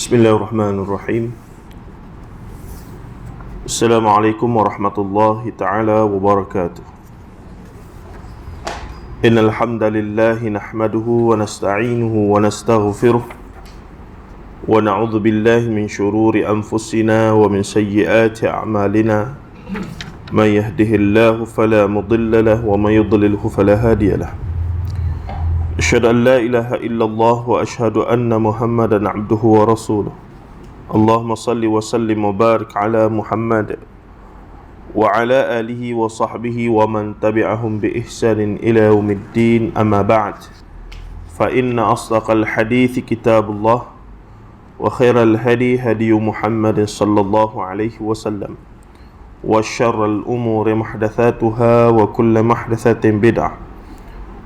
Bismillahirrahmanirrahim. Assalamualaikum warahmatullahi ta'ala wabarakatuh. Innal hamdalillah nahmaduhu wa nasta'inuhu wa nastaghfiruh wa na'udzu billahi min shururi anfusina wa min sayyiati a'malina. May yahdihillahu fala mudilla lahu wa may yudlilhu fala hadiya lahu. Asyhadu an la ilaha illallah wa asyhadu anna Muhammadan abduhu wa rasuluh. Allahumma salli wa sallim wa barik ala Muhammad wa ala alihi wa sahbihi wa man tabi'ahum bi ihsanin ila yaumiddin, amma ba'd. Fa inna asdaqal hadithi kitabullah wa khairal hadi hadi Muhammadin sallallahu alaihi wasallam wa syarral umuri muhdatsatuha wa kullu muhdatsatin bid'ah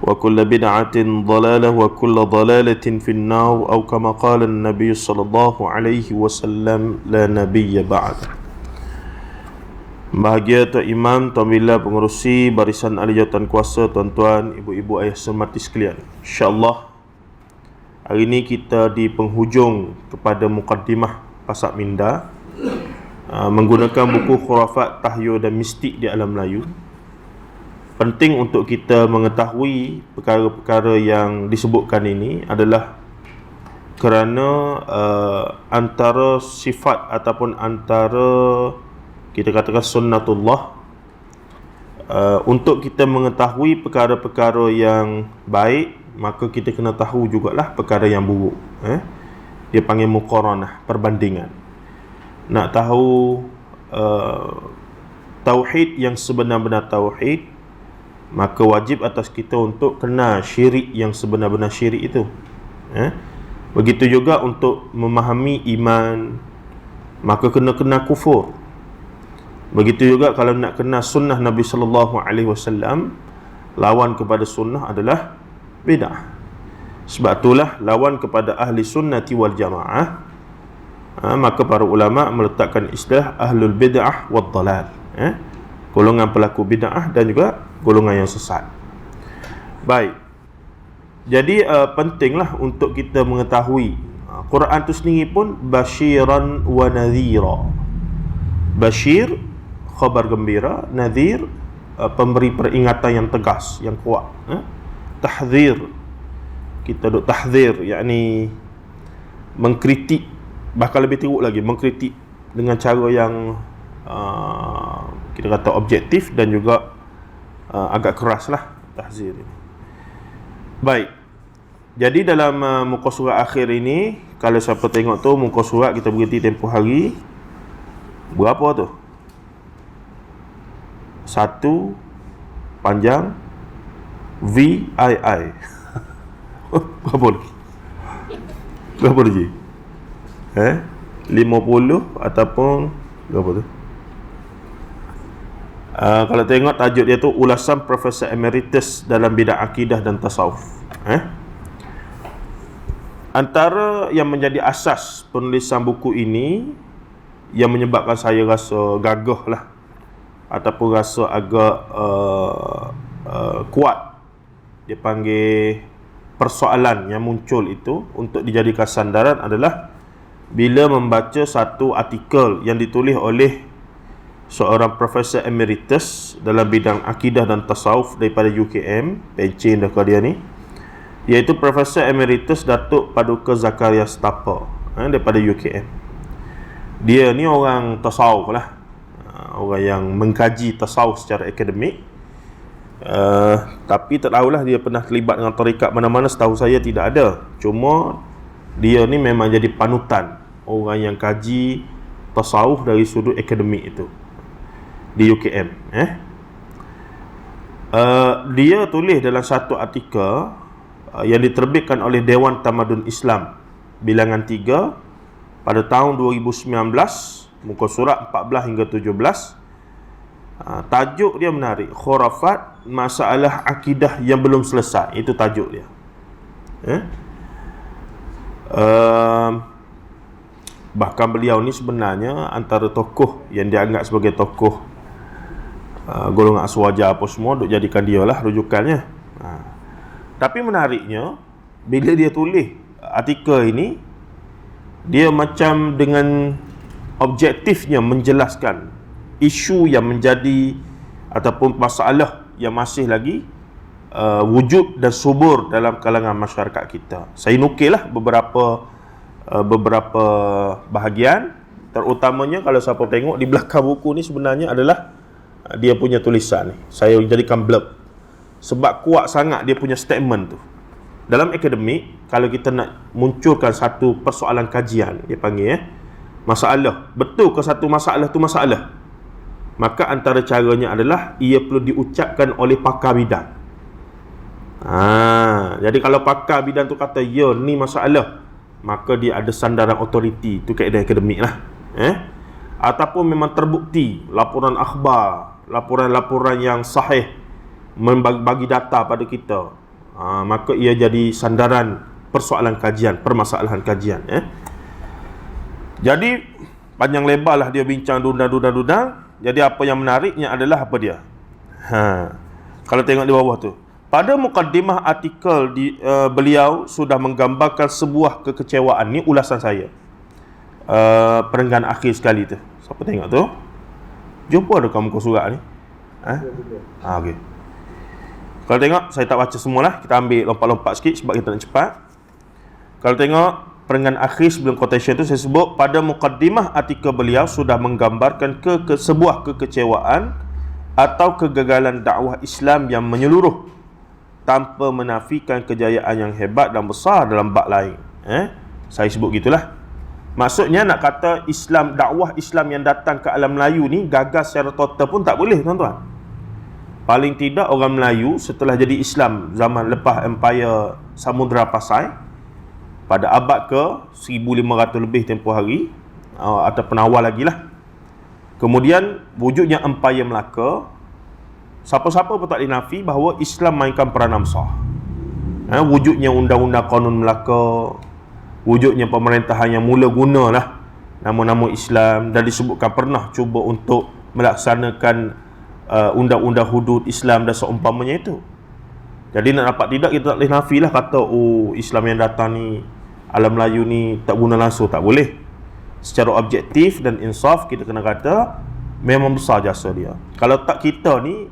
wa kullu bid'atin dhalalah wa kullu dhalalatin fin nar, atau kama qala an-nabiy sallallahu alaihi wasallam, la nabiyya ba'd. Bahagia Tuan Imam, Tuan Bila, pengerusi barisan ahli jawatan kuasa, tuan-tuan, ibu-ibu, ayah semati sekalian. InsyaAllah hari ini kita di penghujung kepada mukaddimah Pasak Minda, menggunakan buku Khurafat, Tahyul dan Mistik di Alam Melayu. Penting untuk kita mengetahui perkara-perkara yang disebutkan ini adalah kerana antara sifat ataupun antara, kita katakan, sunnatullah, untuk kita mengetahui perkara-perkara yang baik, maka kita kena tahu jugalah perkara yang buruk. Dia panggil muqaranah, perbandingan. Nak tahu tauhid yang sebenar-benar tauhid, maka wajib atas kita untuk kenal syirik yang sebenar-benar syirik itu. Begitu juga untuk memahami iman, maka kena kenal kufur. Begitu juga kalau nak kenal sunnah Nabi sallallahu alaihi wasallam, lawan kepada sunnah adalah bid'ah. Sebab itulah lawan kepada ahli sunnati wal jamaah, maka para ulama meletakkan istilah ahlul bid'ah wad dalal, golongan pelaku bid'ah dan juga golongan yang sesat. Baik. Jadi pentinglah untuk kita mengetahui Quran itu sendiri pun basyiran wa nadhira. Basyir, khabar gembira; nadhir, pemberi peringatan yang tegas, yang kuat. Tahzir, kita duk tahzir, yakni mengkritik, bahkan lebih teruk lagi, mengkritik dengan cara yang kita kata objektif dan juga agak keras lah tahzir ini. Baik. Jadi dalam muka surat akhir ini, kalau siapa tengok tu muka surat kita berhenti tempoh hari berapa tu? 1 panjang VII. Berapa lagi? Berapa lagi? 50 ataupun berapa tu? Kalau tengok tajuk dia tu ulasan Profesor Emeritus dalam bidang akidah dan tasawuf. Antara yang menjadi asas penulisan buku ini, yang menyebabkan saya rasa gagah lah, ataupun rasa agak kuat, dia panggil persoalan yang muncul itu untuk dijadikan sandaran, adalah bila membaca satu artikel yang ditulis oleh seorang Profesor Emeritus dalam bidang akidah dan tasawuf daripada UKM, pencen dah dia ni, iaitu Profesor Emeritus Datuk Paduka Zakaria Stapa, daripada UKM. Dia ni orang tasawuf lah, orang yang mengkaji tasawuf secara akademik, tapi tak tahulah dia pernah terlibat dengan tarikat mana-mana. Setahu saya tidak ada. Cuma dia ni memang jadi panutan orang yang kaji tasawuf dari sudut akademik itu di UKM. Dia tulis dalam satu artikel yang diterbitkan oleh Dewan Tamadun Islam bilangan 3 pada tahun 2019, muka surat 14 hingga 17. Tajuk dia menarik, Khurafat, Masalah Akidah yang Belum Selesai. Itu tajuk dia. Bahkan beliau ni sebenarnya antara tokoh yang dianggap sebagai tokoh golongan aswaja apa semua, duk jadikan dia lah rujukannya. Tapi menariknya, bila dia tulis artikel ini, Dia macam dengan objektifnya menjelaskan isu yang menjadi ataupun masalah yang masih lagi wujud dan subur dalam kalangan masyarakat kita. Saya nukillah beberapa bahagian, terutamanya kalau siapa tengok di belakang buku ni sebenarnya adalah dia punya tulisan ni. Saya jadikan blurb sebab kuat sangat dia punya statement tu. Dalam akademik, kalau kita nak munculkan satu persoalan kajian, dia panggil masalah. Betul ke satu masalah tu masalah? Maka antara caranya adalah ia perlu diucapkan oleh pakar bidang. Jadi kalau pakar bidang tu kata ya ni masalah, maka dia ada sandaran autoriti. Tu kaedah akademik lah. Ataupun memang terbukti laporan akhbar, laporan-laporan yang sahih membagi data pada kita, maka ia jadi sandaran persoalan kajian, permasalahan kajian. Jadi panjang lebar lah dia bincang dudang. Jadi apa yang menariknya adalah apa dia? Kalau tengok di bawah tu, pada mukaddimah artikel beliau sudah menggambarkan sebuah kekecewaan. Ni ulasan saya, perenggan akhir sekali tu. Siapa tengok tu? Jumpa ada muka surat ni? Okey. Kalau tengok, saya tak baca semualah. Kita ambil lompat-lompat sikit sebab kita nak cepat. Kalau tengok perenggan akhir sebelum quotation tu, saya sebut pada mukaddimah artikel beliau sudah menggambarkan sebuah kekecewaan atau kegagalan dakwah Islam yang menyeluruh tanpa menafikan kejayaan yang hebat dan besar dalam bab lain. Saya sebut gitulah. Maksudnya nak kata Islam, dakwah Islam yang datang ke alam Melayu ni gagal secara total pun tak boleh, tuan-tuan. Paling tidak orang Melayu setelah jadi Islam zaman lepas Empire Samudra Pasai pada abad ke 1500 lebih tempoh hari, ataupun awal lagi lah. Kemudian wujudnya Empire Melaka, siapa-siapa pun tak dinafi bahawa Islam mainkan peranan besar. Wujudnya undang-undang Kanun Melaka, wujudnya pemerintahan yang mula gunalah nama-nama Islam, dan disebutkan pernah cuba untuk melaksanakan undang-undang hudud Islam dan seumpamanya itu. Jadi nak dapat tidak, kita tak boleh nafilah kata Islam yang datang ni, alam Melayu ni tak guna langsung. Tak boleh. Secara objektif dan insaf kita kena kata memang besar jasa dia. Kalau tak kita ni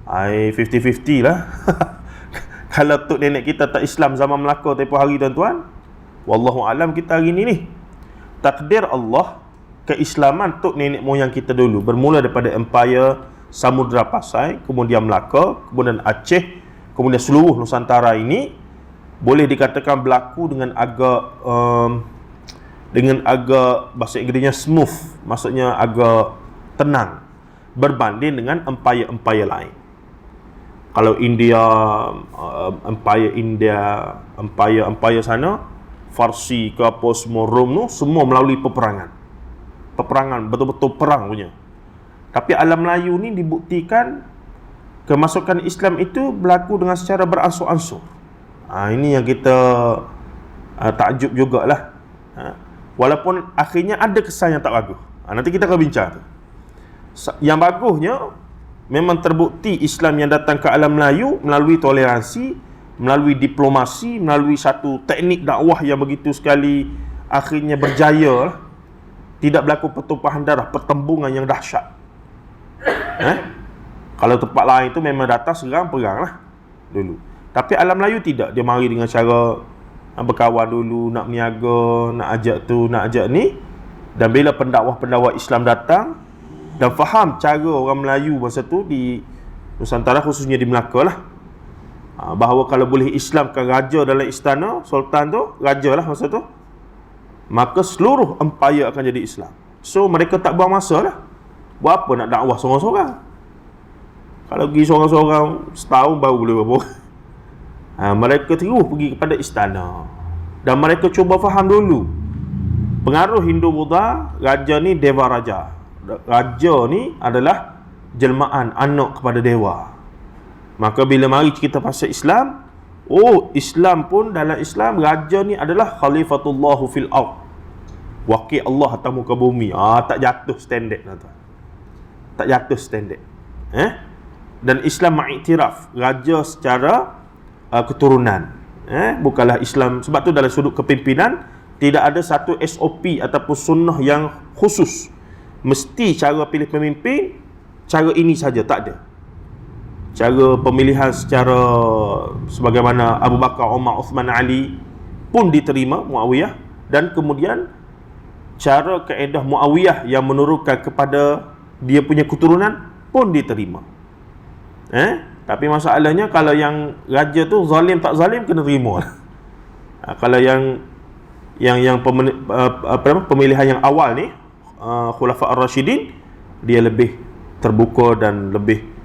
50-50 lah. Kalau tok nenek kita tak Islam zaman Melaka tempoh hari, tuan-tuan, wallahu alam kita hari ni takdir Allah, keislaman tok nenek moyang kita dulu bermula daripada Empire Samudra Pasai, kemudian Melaka, kemudian Aceh, kemudian seluruh Nusantara ini boleh dikatakan berlaku dengan agak bahasa Inggerisnya smooth, maksudnya agak tenang berbanding dengan empire-empire lain. Kalau India, empire sana, Farsi ke apa semua, Rom tu semua melalui peperangan betul-betul perang punya. Tapi alam Melayu ni dibuktikan kemasukan Islam itu berlaku dengan secara beransur-ansur. Ini yang kita takjub jugalah. Walaupun akhirnya ada kesan yang tak bagus. Nanti kita akan bincang tu. Yang bagusnya memang terbukti Islam yang datang ke alam Melayu melalui toleransi, melalui diplomasi, melalui satu teknik dakwah yang begitu sekali akhirnya berjaya lah. Tidak berlaku pertumpahan darah, pertembungan yang dahsyat. Kalau tempat lain tu memang datang serang perang lah dulu. Tapi alam Melayu tidak. Dia mari dengan cara berkawan dulu, nak meniaga, nak ajak tu, nak ajak ni. Dan bila pendakwah-pendakwah Islam datang dan faham cara orang Melayu masa tu di Nusantara, khususnya di Melaka lah, bahawa kalau boleh Islamkan raja dalam istana, sultan tu raja lah masa tu, maka seluruh empire akan jadi Islam. So mereka tak buang masa lah. Buat apa nak dakwah seorang-seorang? Kalau pergi seorang-seorang setahun baru boleh berapa. Mereka terus pergi kepada istana dan mereka cuba faham dulu pengaruh Hindu-Buddha. Raja ni Deva Raja. Raja ni adalah jelmaan anak kepada dewa. Maka bila mari kita pasal Islam, Islam pun dalam Islam raja ni adalah khalifatullahu fil ard, wakil Allah atas muka bumi. Tak jatuh standard lah tuan. Tak jatuh standard. Dan Islam mengiktiraf raja secara keturunan. Bukanlah Islam. Sebab tu dalam sudut kepimpinan, Tidak ada satu SOP ataupun sunnah yang khusus. Mesti cara pilih pemimpin cara ini saja, tak ada. Cara pemilihan secara sebagaimana Abu Bakar, Umar, Uthman, Ali pun diterima Muawiyah, dan kemudian cara kaedah Muawiyah yang menurunkan kepada dia punya keturunan pun diterima. Tapi masalahnya kalau yang raja tu zalim tak zalim kena terima. Kalau yang pemilihan yang awal ni, Khulafa ar-Rasyidin, dia lebih terbuka dan lebih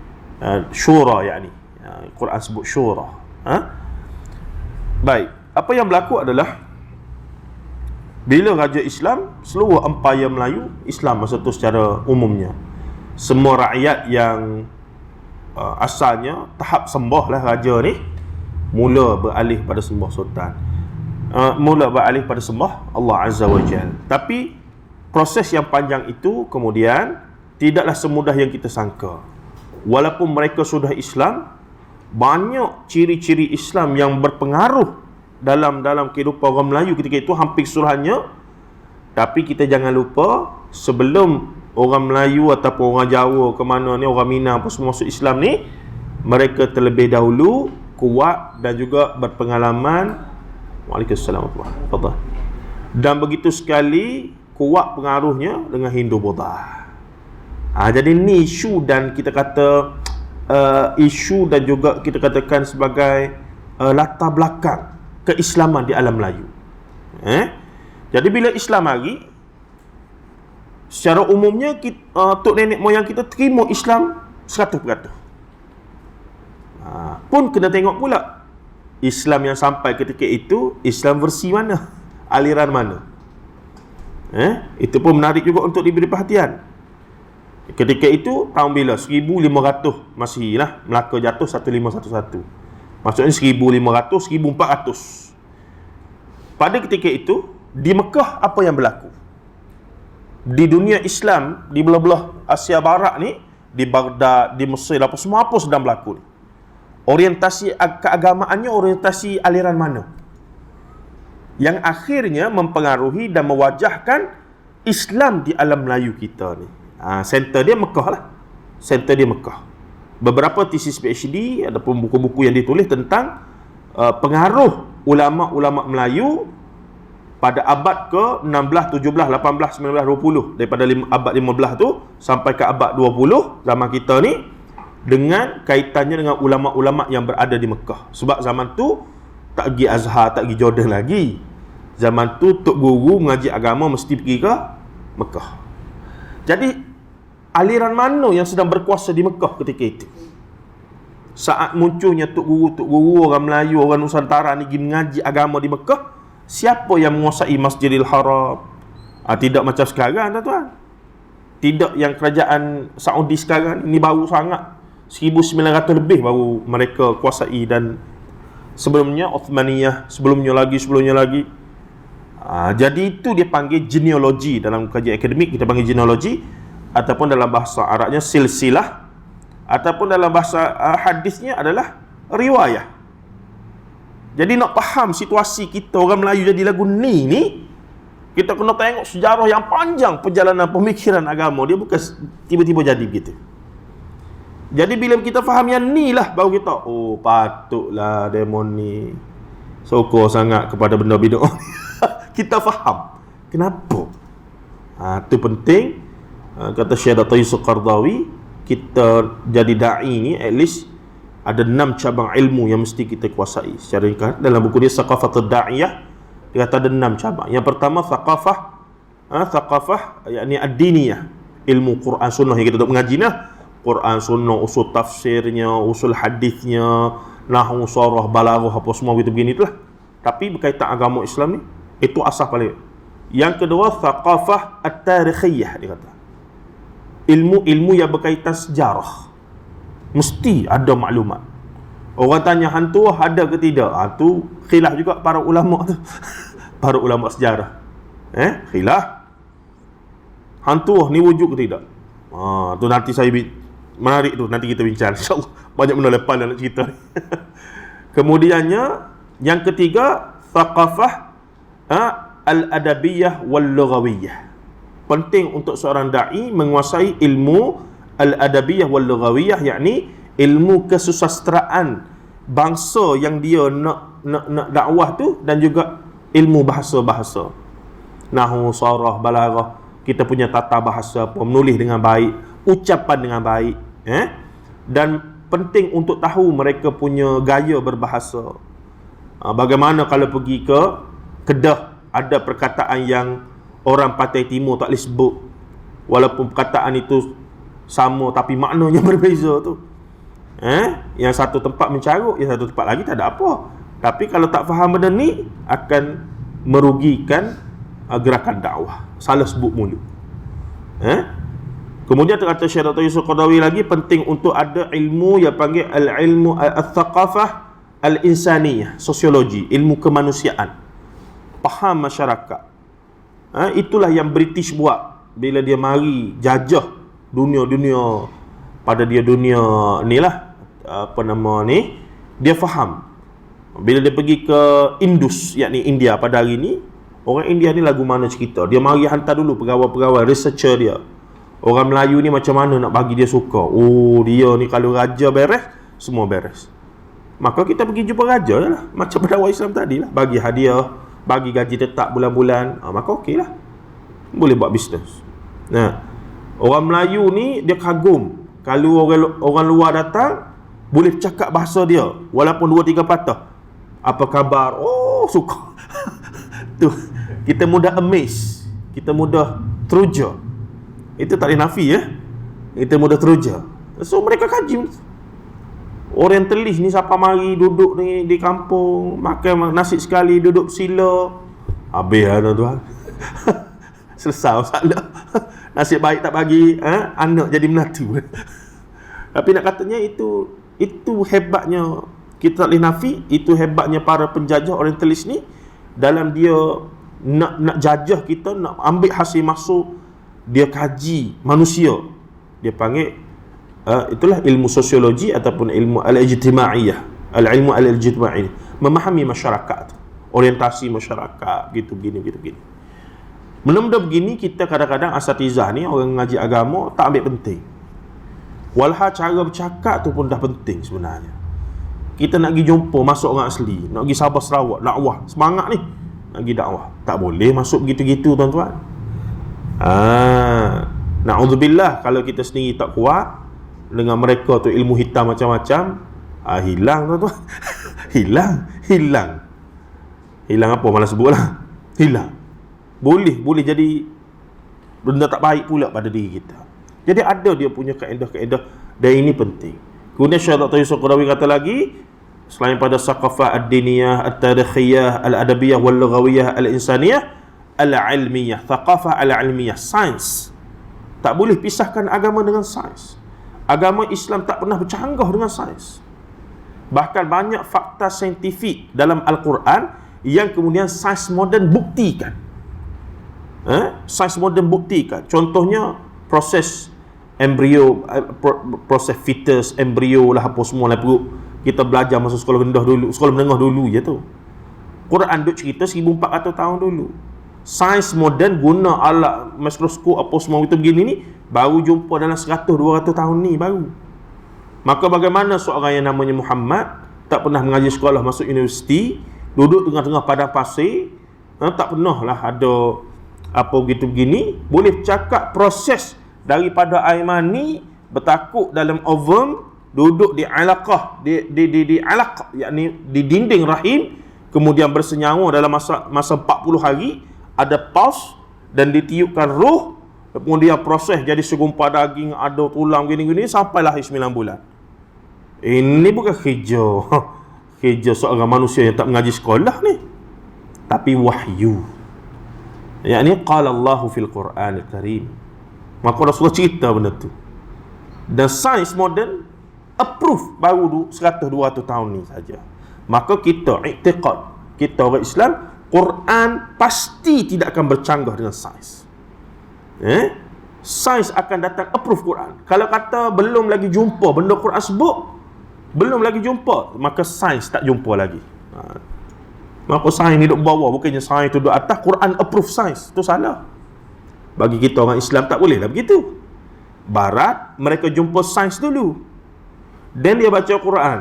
syura, yakni Quran sebut syura. Baik, apa yang berlaku adalah bila Raja Islam, seluruh empayar Melayu Islam masa tu secara umumnya. Semua rakyat yang asalnya tahap sembah lah raja ni, mula beralih pada sembah sultan, mula beralih pada sembah Allah Azza wa Jalla. Tapi proses yang panjang itu kemudian tidaklah semudah yang kita sangka. Walaupun mereka sudah Islam, banyak ciri-ciri Islam yang berpengaruh dalam kehidupan orang Melayu ketika itu, hampir keseluruhannya. Tapi kita jangan lupa, sebelum orang Melayu ataupun orang Jawa ke mana ni, orang Minang apa semua masuk Islam ni, mereka terlebih dahulu kuat dan juga berpengalaman. Waalaikumsalam warahmatullahi wabarakatuh. Dan begitu sekali kuat pengaruhnya dengan Hindu Buddha. Jadi ni isu, dan kita kata isu dan juga kita katakan sebagai latar belakang keislaman di alam Melayu. Jadi bila Islam mari, secara umumnya tok nenek moyang kita terima Islam 100%. Pun kena tengok pula Islam yang sampai ketika itu, Islam versi mana, aliran mana. Itu pun menarik juga untuk diberi perhatian. Ketika itu tahun bila? 1500 Masihi lah, Melaka jatuh 1511. Maksudnya 1500, 1400. Pada ketika itu di Mekah apa yang berlaku? Di dunia Islam, di belah-belah Asia Barat ni, di Baghdad, di Mesir, apa semua apa sedang berlaku ni? Orientasi keagamaannya orientasi aliran mana? Yang akhirnya mempengaruhi dan mewajahkan Islam di alam Melayu kita ni. Center dia Mekah lah. Center dia Mekah. Beberapa tesis PhD ataupun buku-buku yang ditulis tentang pengaruh ulama-ulama Melayu pada abad ke-16, 17, 18, 19, 20, daripada abad 15 tu sampai ke abad 20 zaman kita ni, dengan kaitannya dengan ulama-ulama yang berada di Mekah. Sebab zaman tu tak pergi Azhar, tak pergi Jordan lagi. Zaman tu tok guru mengaji agama mesti pergi ke Mekah. Jadi aliran mana yang sedang berkuasa di Mekah ketika itu? Saat munculnya tok guru orang Melayu, orang Nusantara ni pergi mengaji agama di Mekah, siapa yang menguasai Masjidil Haram? Tidak macam sekarang, tuan-tuan. Tidak yang kerajaan Saudi sekarang ini, baru sangat 1900 lebih baru mereka kuasai, dan sebelumnya Uthmaniyah, sebelumnya lagi. Jadi itu dia panggil genealogi. Dalam kajian akademik kita panggil genealogi, ataupun dalam bahasa Arabnya silsilah, ataupun dalam bahasa hadisnya adalah riwayah. Jadi nak faham situasi kita orang Melayu jadi lagu ni, kita kena tengok sejarah yang panjang perjalanan pemikiran agama dia, bukan tiba-tiba jadi begitu. Jadi bila kita faham yang ni lah, baru kita, oh patutlah demon ni sokong sangat kepada benda bid'ah. Kita faham kenapa. Itu penting. Kata Syekh Dr. Yusuf Qardawi, kita jadi da'i ni at least ada 6 cabang ilmu yang mesti kita kuasai secara ringkas. Dalam buku dia Thaqafatud Da'iyah, dia kata ada 6 cabang. Yang pertama thaqafah yakni ad-diniyah, ilmu Quran Sunnah yang kita duk mengaji nah. Quran Sunnah, usul tafsirnya, usul hadisnya, nahwu, sarah, balaghah, apa semua begini itulah. Tapi berkaitan agama Islam ni, itu asas paling. Yang kedua thaqafah at-tarikhiyah, dia kata ilmu yang berkaitan sejarah, mesti ada maklumat. Orang tanya hantu ada ke tidak, tu khilaf juga para ulama tu. Para ulama sejarah khilaf, hantu ni wujud ke tidak. Tu nanti saya menarik tu, nanti kita bincang insya-Allah. Banyak benda lepas nak cerita ni. Kemudiannya yang ketiga thaqafah al-adabiyah wal-lughawiyah. Penting untuk seorang da'i menguasai ilmu al-adabiyah wal-lughawiyah, yakni ilmu kesusasteraan bangsa yang dia nak dakwah tu, dan juga ilmu bahasa-bahasa, nahwu, sarah, balaghah. Kita punya tata bahasa, menulis dengan baik, ucapan dengan baik, dan penting untuk tahu mereka punya gaya berbahasa. Bagaimana kalau pergi ke Kedah, ada perkataan yang orang Pantai Timur tak boleh sebut, walaupun perkataan itu sama tapi maknanya berbeza tu. Yang satu tempat mencarut, yang satu tempat lagi tak ada apa. Tapi kalau tak faham benda ni, akan merugikan gerakan dakwah. Salah sebut mulut. Kemudian terkata Syekh Dr. Yusuf Qaradawi lagi, penting untuk ada ilmu yang panggil al-ilmu al-thaqafah al-insaniyah, sosiologi, ilmu kemanusiaan, faham masyarakat. Itulah yang British buat bila dia mari jajah dunia pada dia dunia ni lah, dia faham. Bila dia pergi ke Indus, yakni India pada hari ni, orang India ni lagu mana cerita, dia mari hantar dulu pegawai-pegawai researcher dia. Orang Melayu ni macam mana nak bagi dia suka. Oh, dia ni kalau raja beres, semua beres. Maka kita pergi jumpa raja lah, macam pendakwah Islam tadi lah, bagi hadiah, bagi gaji tetap bulan-bulan, maka okey lah, boleh buat bisnes. Nah, orang Melayu ni dia kagum kalau orang luar datang boleh cakap bahasa dia walaupun 2-3 patah. Apa khabar? Oh, suka. Tu kita mudah amaze, kita mudah teruja. Itu tak boleh nafi kita mudah teruja. So mereka kaji. Orientalis ni siapa mari duduk ni di kampung, makan nasi sekali, duduk sila, habis lah tuan. Selesai masalah. Nasib baik tak bagi anak jadi menatu. Tapi nak katanya itu hebatnya, kita tak boleh nafi, itu hebatnya para penjajah orientalis ni, dalam dia nak jajah kita, nak ambil hasil masuk, dia kaji manusia. Dia panggil itulah ilmu sosiologi ataupun ilmu al-ijtimaiyah, al-ilmu al-ijtimaiyah, memahami masyarakat, orientasi masyarakat, gitu gini. Benda-benda begini kita kadang-kadang asatizah ni, orang ngaji agama, tak ambil penting. Walha cara bercakap tu pun dah penting sebenarnya. Kita nak pergi jumpa masuk orang asli, nak pergi Sabah Sarawak, dakwah, semangat ni nak pergi dakwah, tak boleh masuk begitu-gitu tuan-tuan. Na'udzubillah, kalau kita sendiri tak kuat dengan mereka tu, ilmu hitam macam-macam, hilang tuan-tuan. hilang apa, malah sebutlah hilang. Boleh jadi benda tak baik pula pada diri kita. Jadi ada dia punya kaedah-kaedah, dan ini penting. Kemudian Syekh Dr. Yusuf Qaradawi kata lagi, selain pada saqafah ad-diniyah, at-tarikhiyah, al-adabiyah, wal-lughawiyah, al-insaniyah, al-ilmiyah, thaqafah al-ilmiyah, sains. Tak boleh pisahkan agama dengan sains. Agama Islam tak pernah bercanggah dengan sains. Bahkan banyak fakta saintifik dalam Al-Quran yang kemudian sains moden buktikan. Sains moden buktikan. Contohnya proses embrio, proses fetus, embrio lah, apa semua lah perut. Kita belajar masa sekolah rendah dulu, sekolah menengah dulu je tu. Quran duk cerita 1400 tahun dulu. Sains moden guna alat mikroskop apa semua itu begini ni baru jumpa dalam 100-200 tahun ni baru. Maka bagaimana seorang yang namanya Muhammad, tak pernah mengaji sekolah, masuk universiti, duduk tengah-tengah padang pasir, tak pernah lah ada apa begitu begini, boleh cakap proses daripada air mani bertakuk dalam ovum, duduk di alaqah, di alaq, yakni di dinding rahim, kemudian bersenyawa dalam masa 40 hari, ada pulse dan ditiupkan roh, kemudian proses jadi segumpal daging, ada tulang gini-gini sampai lahir 9 bulan. Ini bukan kerja seorang manusia yang tak mengaji sekolah ni, tapi wahyu. Yakni qala Allahu fil Quranil Karim. Maka Rasulullah cerita benda tu. Dan sains moden approve baru 100-200 tahun ni saja. Maka kita i'tiqad, kita orang Islam, Quran pasti tidak akan bercanggah dengan sains. Sains akan datang approve Quran. Kalau kata belum lagi jumpa benda Quran sebut, belum lagi jumpa, maka sains tak jumpa lagi. Maka sains ni duduk bawah, bukannya sains tu duduk atas. Quran approve sains, tu salah. Bagi kita orang Islam tak boleh lah begitu. Barat, mereka jumpa sains dulu, dan dia baca Quran.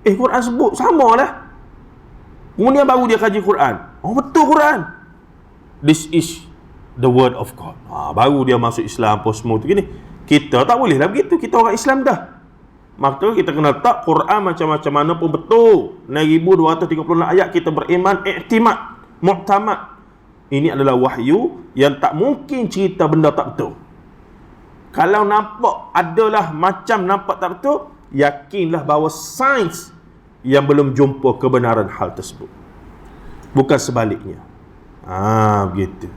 Quran sebut sama lah. Kemudian baru dia kaji Quran. Oh, betul Quran, this is the word of God. Baru dia masuk Islam apa semua tu gini. Kita tak boleh lah begitu. Kita orang Islam dah. Maka kita kena tak Quran macam-macam mana pun betul. 6,236 ayat kita beriman, iktimad, mu'tamad. Ini adalah wahyu yang tak mungkin cerita benda tak betul. Kalau nampak adalah macam nampak tak betul, yakinlah bahawa sains yang belum jumpa kebenaran hal tersebut, bukan sebaliknya. Begitu.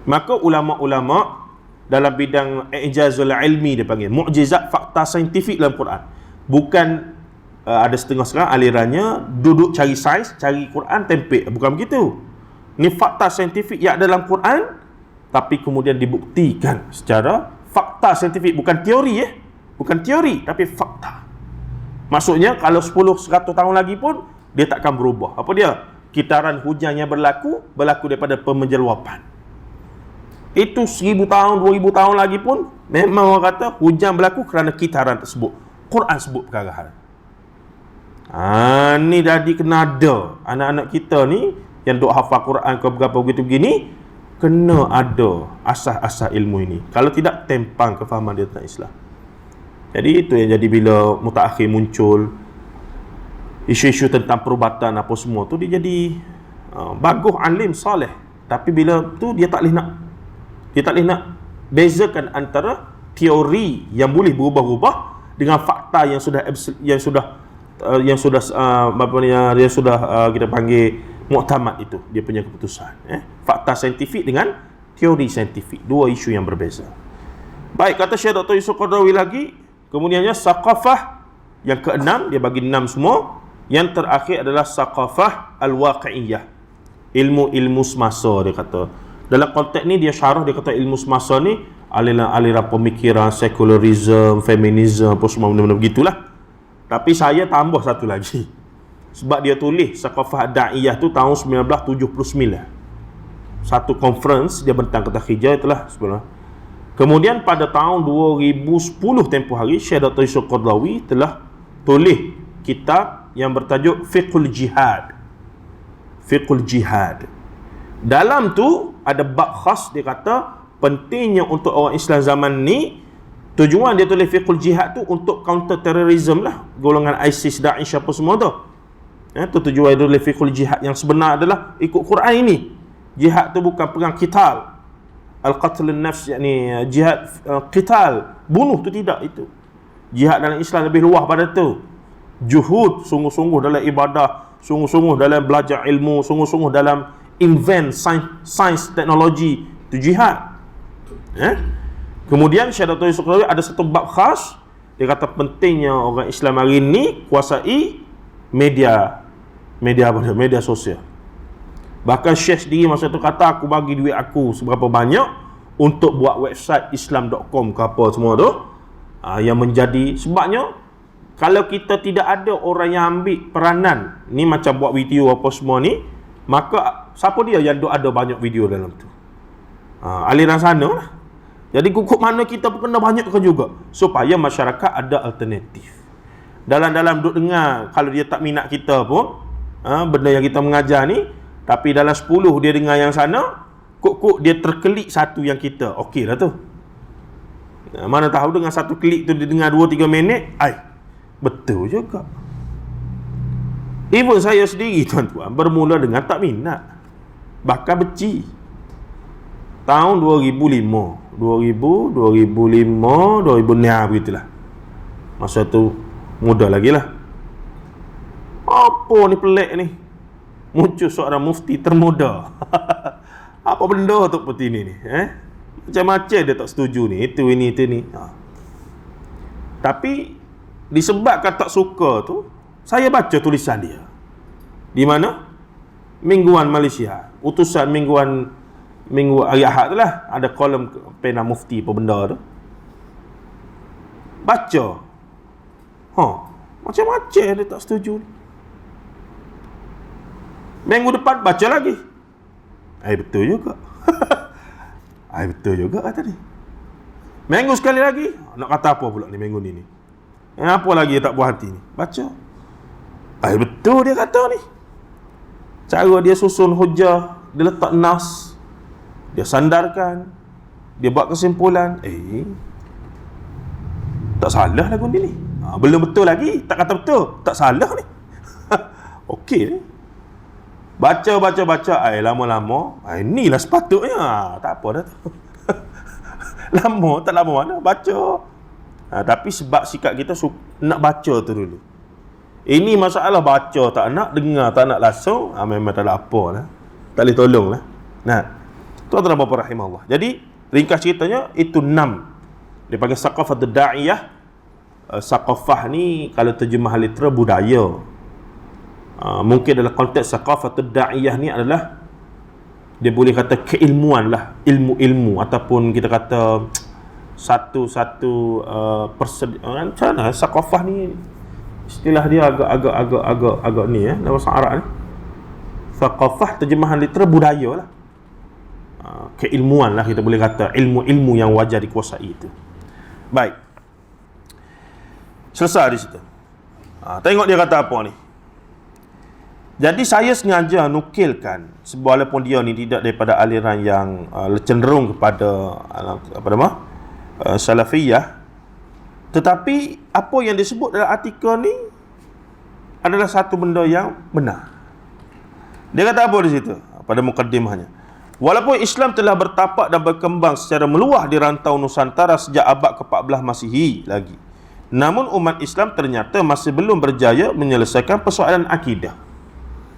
Maka ulama-ulama dalam bidang ijazul ilmi dia panggil mukjizat fakta saintifik dalam Quran. Bukan ada setengah sekarang alirannya duduk cari sains, cari Quran tempek. Bukan begitu. Ni fakta saintifik yang ada dalam Quran, tapi kemudian dibuktikan secara fakta saintifik, bukan teori bukan teori, tapi fakta. Maksudnya kalau 10-100 tahun lagi pun dia takkan berubah. Apa dia? Kitaran hujan yang berlaku daripada pemenjeluapan. Itu 1000 tahun, 2000 tahun lagi pun memang orang kata hujan berlaku kerana kitaran tersebut. Quran sebut perkara hal. Ni jadi kena ada anak-anak kita ni yang duk hafal Quran ke berapa begitu begini, kena ada asas-asas ilmu ini. Kalau tidak, tempang kefahaman dia tentang Islam. Jadi itu yang jadi bila mutaakhir muncul isu-isu tentang perubatan apa semua tu, dia jadi bagus, alim, soleh. Tapi bila tu dia tak boleh nak bezakan antara teori yang boleh berubah-ubah dengan fakta yang sudah kita panggil muktamad, itu dia punya keputusan. Fakta saintifik dengan teori saintifik, dua isu yang berbeza. Baik, kata Syekh Dr. Yusuf Qaradawi lagi, kemudiannya saqafah yang keenam, dia bagi 6 semua. Yang terakhir adalah saqafah al-waqi'iyah, ilmu semasa. Dia kata dalam konteks ni dia syarah, dia kata ilmu semasa ni aliran pemikiran secularism, feminism, apa semua benda-benda begitulah. Tapi saya tambah satu lagi, sebab dia tulis saqafah da'iyah tu tahun 1979. Satu conference dia bentang kata hijau itulah sebenarnya. Kemudian pada tahun 2010 tempoh hari, Syekh Dr. Yusuf Qaradawi telah tulis kitab yang bertajuk Fiqhul Jihad. Fiqhul Jihad. Dalam tu ada bab khas, dia kata pentingnya untuk orang Islam zaman ni. Tujuan dia tulis Fiqhul Jihad tu untuk counter terrorism lah, golongan ISIS, Daesh apa semua tu. Tu tujuan dia tulis Fiqhul Jihad. Yang sebenar adalah ikut Quran ini. Jihad tu bukan perang qital, al-qatl an-nafs, yakni jihad qital, bunuh tu tidak. Itu jihad dalam Islam lebih luas pada tu. Juhud, sungguh-sungguh dalam ibadah, sungguh-sungguh dalam belajar ilmu, sungguh-sungguh dalam invent sains teknologi, itu jihad. Kemudian Syekh Dr. Yusuf Qaradawi ada satu bab khas, dia kata pentingnya orang Islam hari ini kuasai media sosial. Bahkan Syekh sendiri masa tu kata, aku bagi duit aku seberapa banyak untuk buat website islam.com ke apa semua tu. Yang menjadi sebabnya, kalau kita tidak ada orang yang ambil peranan ni, macam buat video apa semua ni, maka siapa dia yang ada banyak video dalam tu? Aliran sana lah. Jadi kukuk mana kita pun kena banyakkan juga, supaya masyarakat ada alternatif. Dalam duk dengar, kalau dia tak minat kita pun benda yang kita mengajar ni, tapi dalam 10 dia dengar yang sana, kuk dia terkelik satu yang kita, okey dah tu. Mana tahu dengan satu klik tu dia dengar 2-3 minit, betul juga. Even saya sendiri tuan-tuan bermula dengan tak minat, bahkan benci. Tahun 2005 begitulah. Masa tu muda lagi lah. Apa ni pelik ni, muncul seorang mufti termuda. Apa benda tu seperti ni macam-macam dia tak setuju ni, itu ni. Tapi disebabkan tak suka tu, saya baca tulisan dia di mana Mingguan Malaysia, utusan minggu hari Ahad tu lah, ada kolom pena mufti apa benda tu. Baca, macam-macam dia tak setuju. Minggu depan baca lagi. Betul juga. Betul juga kata dia. Minggu sekali lagi, nak kata apa pula ni minggu ni? Apa lagi tak puas hati ni? Baca. Betul dia kata ni. Cara dia susun hujah, dia letak nas, dia sandarkan, dia buat kesimpulan. Tak salah lagu ni. Belum betul lagi, tak kata betul, tak salah ni. Okey ni. Baca. Lama-lama, inilah sepatutnya. Tak apa dah tu. Tak lama mana, baca. Tapi sebab sikap kita nak baca tu dulu. Ini masalah baca tak nak, dengar tak nak langsung, memang tak ada apa lah. Tak boleh tolong lah. Tuan-tuan dan puan-puan rahimahullah. Jadi, ringkas ceritanya, itu 6. Dia panggil saqafatul da'iyah. Saqafah ni, kalau terjemah literal, budaya. Mungkin dalam konteks saqafatul da'iyah ni adalah, dia boleh kata keilmuan lah. Ilmu-ilmu, ataupun kita kata, satu-satu persediaan. Macam mana saqafah ni, istilah dia agak ni dalam bahasa Arab ni. Thaqafah terjemahan literal budaya lah. Keilmuan lah kita boleh kata, ilmu-ilmu yang wajar dikuasai itu. Baik. Selesai di situ. Tengok dia kata apa ni. Jadi saya sengaja nukilkan, walaupun dia ni tidak daripada aliran yang cenderung kepada salafiyah, tetapi apa yang disebut dalam artikel ni adalah satu benda yang benar. Dia kata apa di situ? Pada mukaddimahnya. Walaupun Islam telah bertapak dan berkembang secara meluah di rantau Nusantara sejak abad ke-14 Masihi lagi, namun umat Islam ternyata masih belum berjaya menyelesaikan persoalan akidah.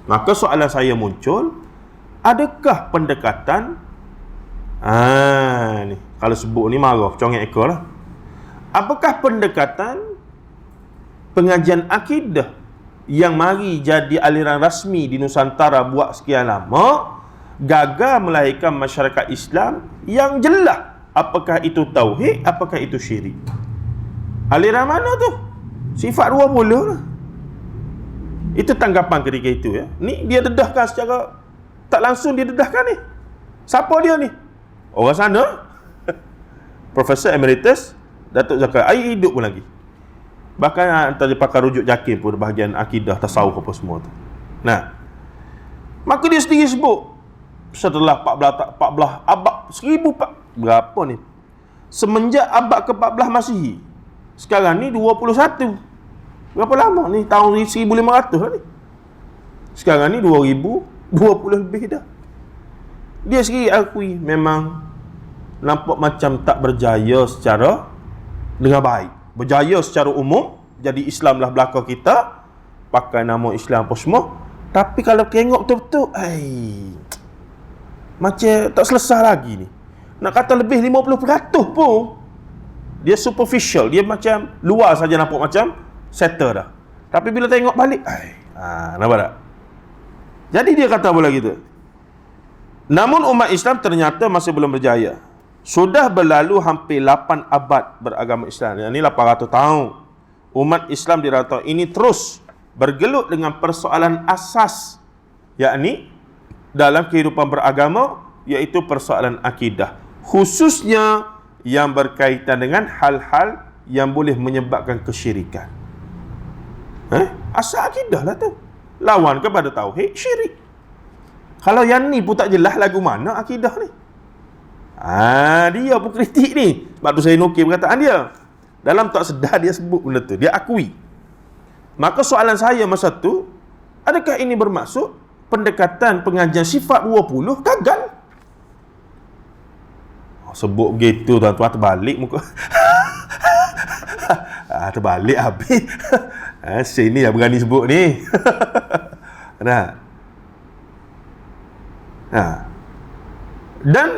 Maka soalan saya muncul, adakah pendekatan ni kalau sebut ni marah congek ekor lah. Apakah pendekatan pengajian akidah yang mari jadi aliran rasmi di Nusantara buat sekian lama gagal melahirkan masyarakat Islam yang jelas apakah itu tauhid, apakah itu syirik? Aliran mana tu? Sifat 20 lah. Itu tanggapan ketika itu ya. Ni dia dedahkan secara tak langsung, dia dedahkan ni. Siapa dia ni? Orang sana. Profesor Emeritus Datuk Zakir air hidup pun lagi. Bahkan antara pakar rujuk Jakim pun bahagian akidah, tasawuf apa semua tu. Maka dia sendiri sebut setelah 14 abad 1000 berapa ni? Semenjak abad ke-14 Masihi. Sekarang ni 21. Berapa lama ni? Tahun 1500 lah ni. Sekarang ni 2020 lebih dah. Dia sendiri akui memang nampak macam tak berjaya secara dengan baik. Berjaya secara umum, jadi Islam lah belakang kita, pakai nama Islam apa semua. Tapi kalau tengok betul-betul, macam tak selesai lagi ni. Nak kata lebih 50% pun, dia superficial, dia macam luar saja nampak macam settle dah. Tapi bila tengok balik, nampak tak? Jadi dia kata pula gitu. Namun umat Islam ternyata masih belum berjaya. Sudah berlalu hampir 8 abad beragama Islam. Yang ini 800 tahun. Umat Islam di rantau ini terus bergelut dengan persoalan asas, yakni dalam kehidupan beragama, iaitu persoalan akidah. Khususnya yang berkaitan dengan hal-hal yang boleh menyebabkan kesyirikan. Asal akidah lah tu. Lawan kepada tauhid, syirik. Kalau yang ni pun tak jelas lagu mana akidah ni. Dia pun kritik ni. Sebab tu saya nukil perkataan dia. Dalam tak sedar dia sebut benda tu. Dia akui. Maka soalan saya masa tu, adakah ini bermaksud pendekatan pengajian sifat 20 gagal? Sebut begitu tuan-tuan terbalik muka. Terbalik habis. Sini yang berani sebut ni. Dan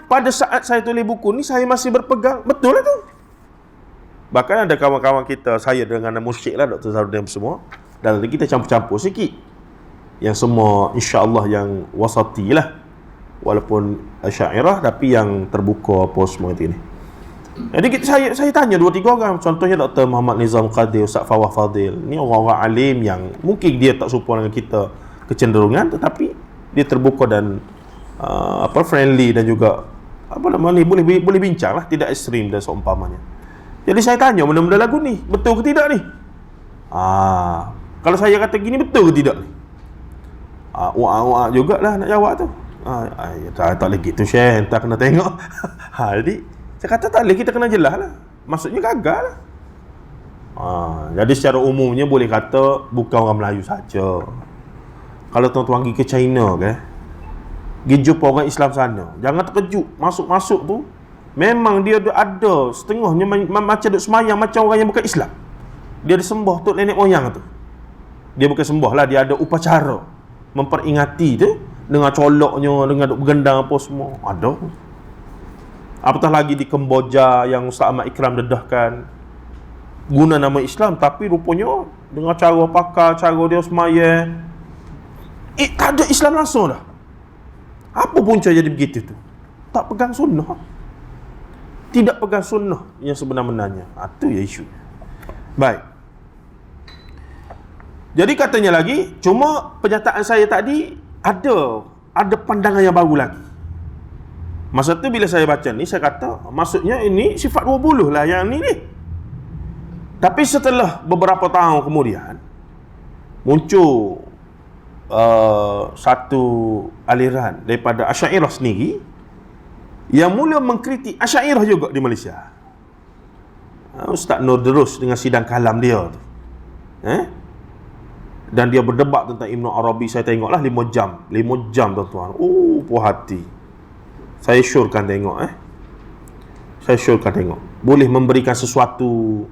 pada saat saya tulis buku ni, saya masih berpegang betul lah tu. Bahkan ada kawan-kawan kita, saya dengan musyrik lah, Dr. Zarudin semua, dan kita campur-campur sikit. Yang semua insya-Allah yang wasati lah, walaupun Asy'ariyah tapi yang terbuka apa semua itu ni. Jadi saya tanya 2-3 orang, contohnya Dr. Muhammad Nizam Qadir, Ustaz Fawah Fadil. Ni orang-orang alim yang mungkin dia tak serupa dengan kita kecenderungan, tetapi dia terbuka dan friendly, dan juga boleh bincang lah, tidak ekstrim dan seumpamanya. Jadi saya tanya benda-benda lagu ni betul ke tidak ni? Kalau saya kata gini, betul ke tidak ni? Jugalah nak jawab tu. Tak boleh gitu Syekh, entah kena tengok. Jadi saya kata tak boleh, kita kena jelas lah, maksudnya gagal lah. Jadi secara umumnya boleh kata bukan orang Melayu saja. Kalau tuan-tuan pergi ke China pergi jumpa orang Islam sana, jangan terkejut. Masuk-masuk tu memang dia ada setengahnya macam duk semayang macam orang yang bukan Islam. Dia disembah tok nenek moyang tu. Dia bukan sembah lah, dia ada upacara memperingati tu, dengan coloknya, dengan duk bergendang apa semua. Ada. Apatah lagi di Kemboja yang Ustaz Ahmad Ikram dedahkan, guna nama Islam tapi rupanya dengan cara pakar, cara dia semayang, tak ada Islam langsung dah. Apa punca jadi begitu tu? Tak pegang sunnah. Tidak pegang sunnah yang sebenar-benarnya. Itu ya isu. Baik. Jadi katanya lagi, cuma pernyataan saya tadi ada pandangan yang baru lagi. Masa tu bila saya baca ni, saya kata maksudnya ini sifat 20 lah yang ni. Tapi setelah beberapa tahun kemudian muncul satu aliran daripada Asy'ariyah sendiri yang mula mengkritik Asy'ariyah juga di Malaysia. Ustaz Nur Derus dengan sidang kalam dia tu. Dan dia berdebat tentang Ibn Arabi. Saya tengoklah 5 jam. 5 jam tuan-tuan. Puas hati. Saya syorkan tengok. Saya syorkan tengok. Boleh memberikan sesuatu,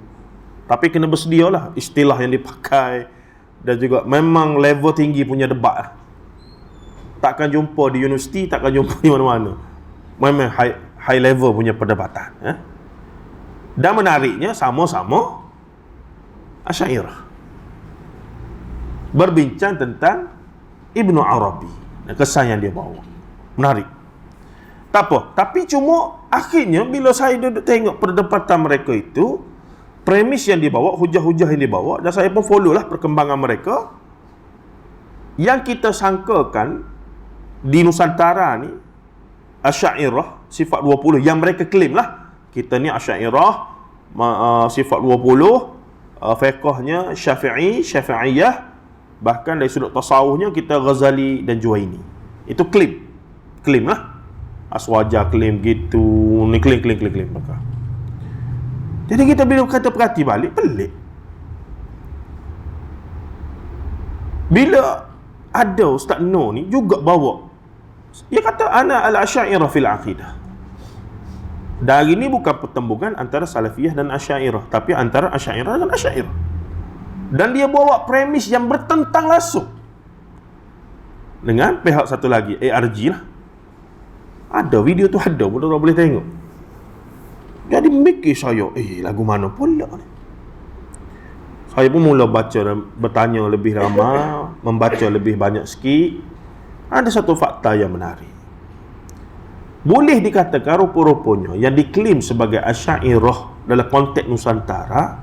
tapi kena bersedialah istilah yang dipakai, dan juga memang level tinggi punya debat. Takkan jumpa di universiti, takkan jumpa di mana-mana. Memang high level punya perdebatan. Dan menariknya sama-sama Asy'ariyah berbincang tentang Ibn Arabi dan kesan yang dia bawa. Menarik. Tak apa. Tapi cuma akhirnya bila saya duduk tengok perdebatan mereka itu, premis yang dibawa, hujah-hujah yang dibawa, dan saya pun follow lah perkembangan mereka, yang kita sangkakan di Nusantara ni Asy'ariyah sifat 20 yang mereka claim lah. Kita ni Asy'ariyah sifat 20, fiqhnya Syafi'iyah, bahkan dari sudut tasawufnya kita Ghazali dan Juwaini. Itu claim lah. Aswaja claim gitu, ni claim maka. Jadi kita bila kata perhati balik, pelik. Bila ada Ustaz Nur ni juga bawa, dia kata ana al-Asy'ariyah fil aqidah. Dari ni bukan pertembungan antara Salafiyah dan Asy'ariyah, tapi antara Asy'ariyah dan Asy'ariyah. Dan dia bawa premis yang bertentang langsung dengan pihak satu lagi, ARG lah. Ada video tu, ada, boleh tengok. Jadi mikir saya, lagu mana pula ni? Saya pun mula baca dan bertanya lebih lama, membaca lebih banyak sikit. Ada satu fakta yang menarik. Boleh dikatakan rupa-rupanya yang diklaim sebagai Asy'ariyah dalam konteks Nusantara,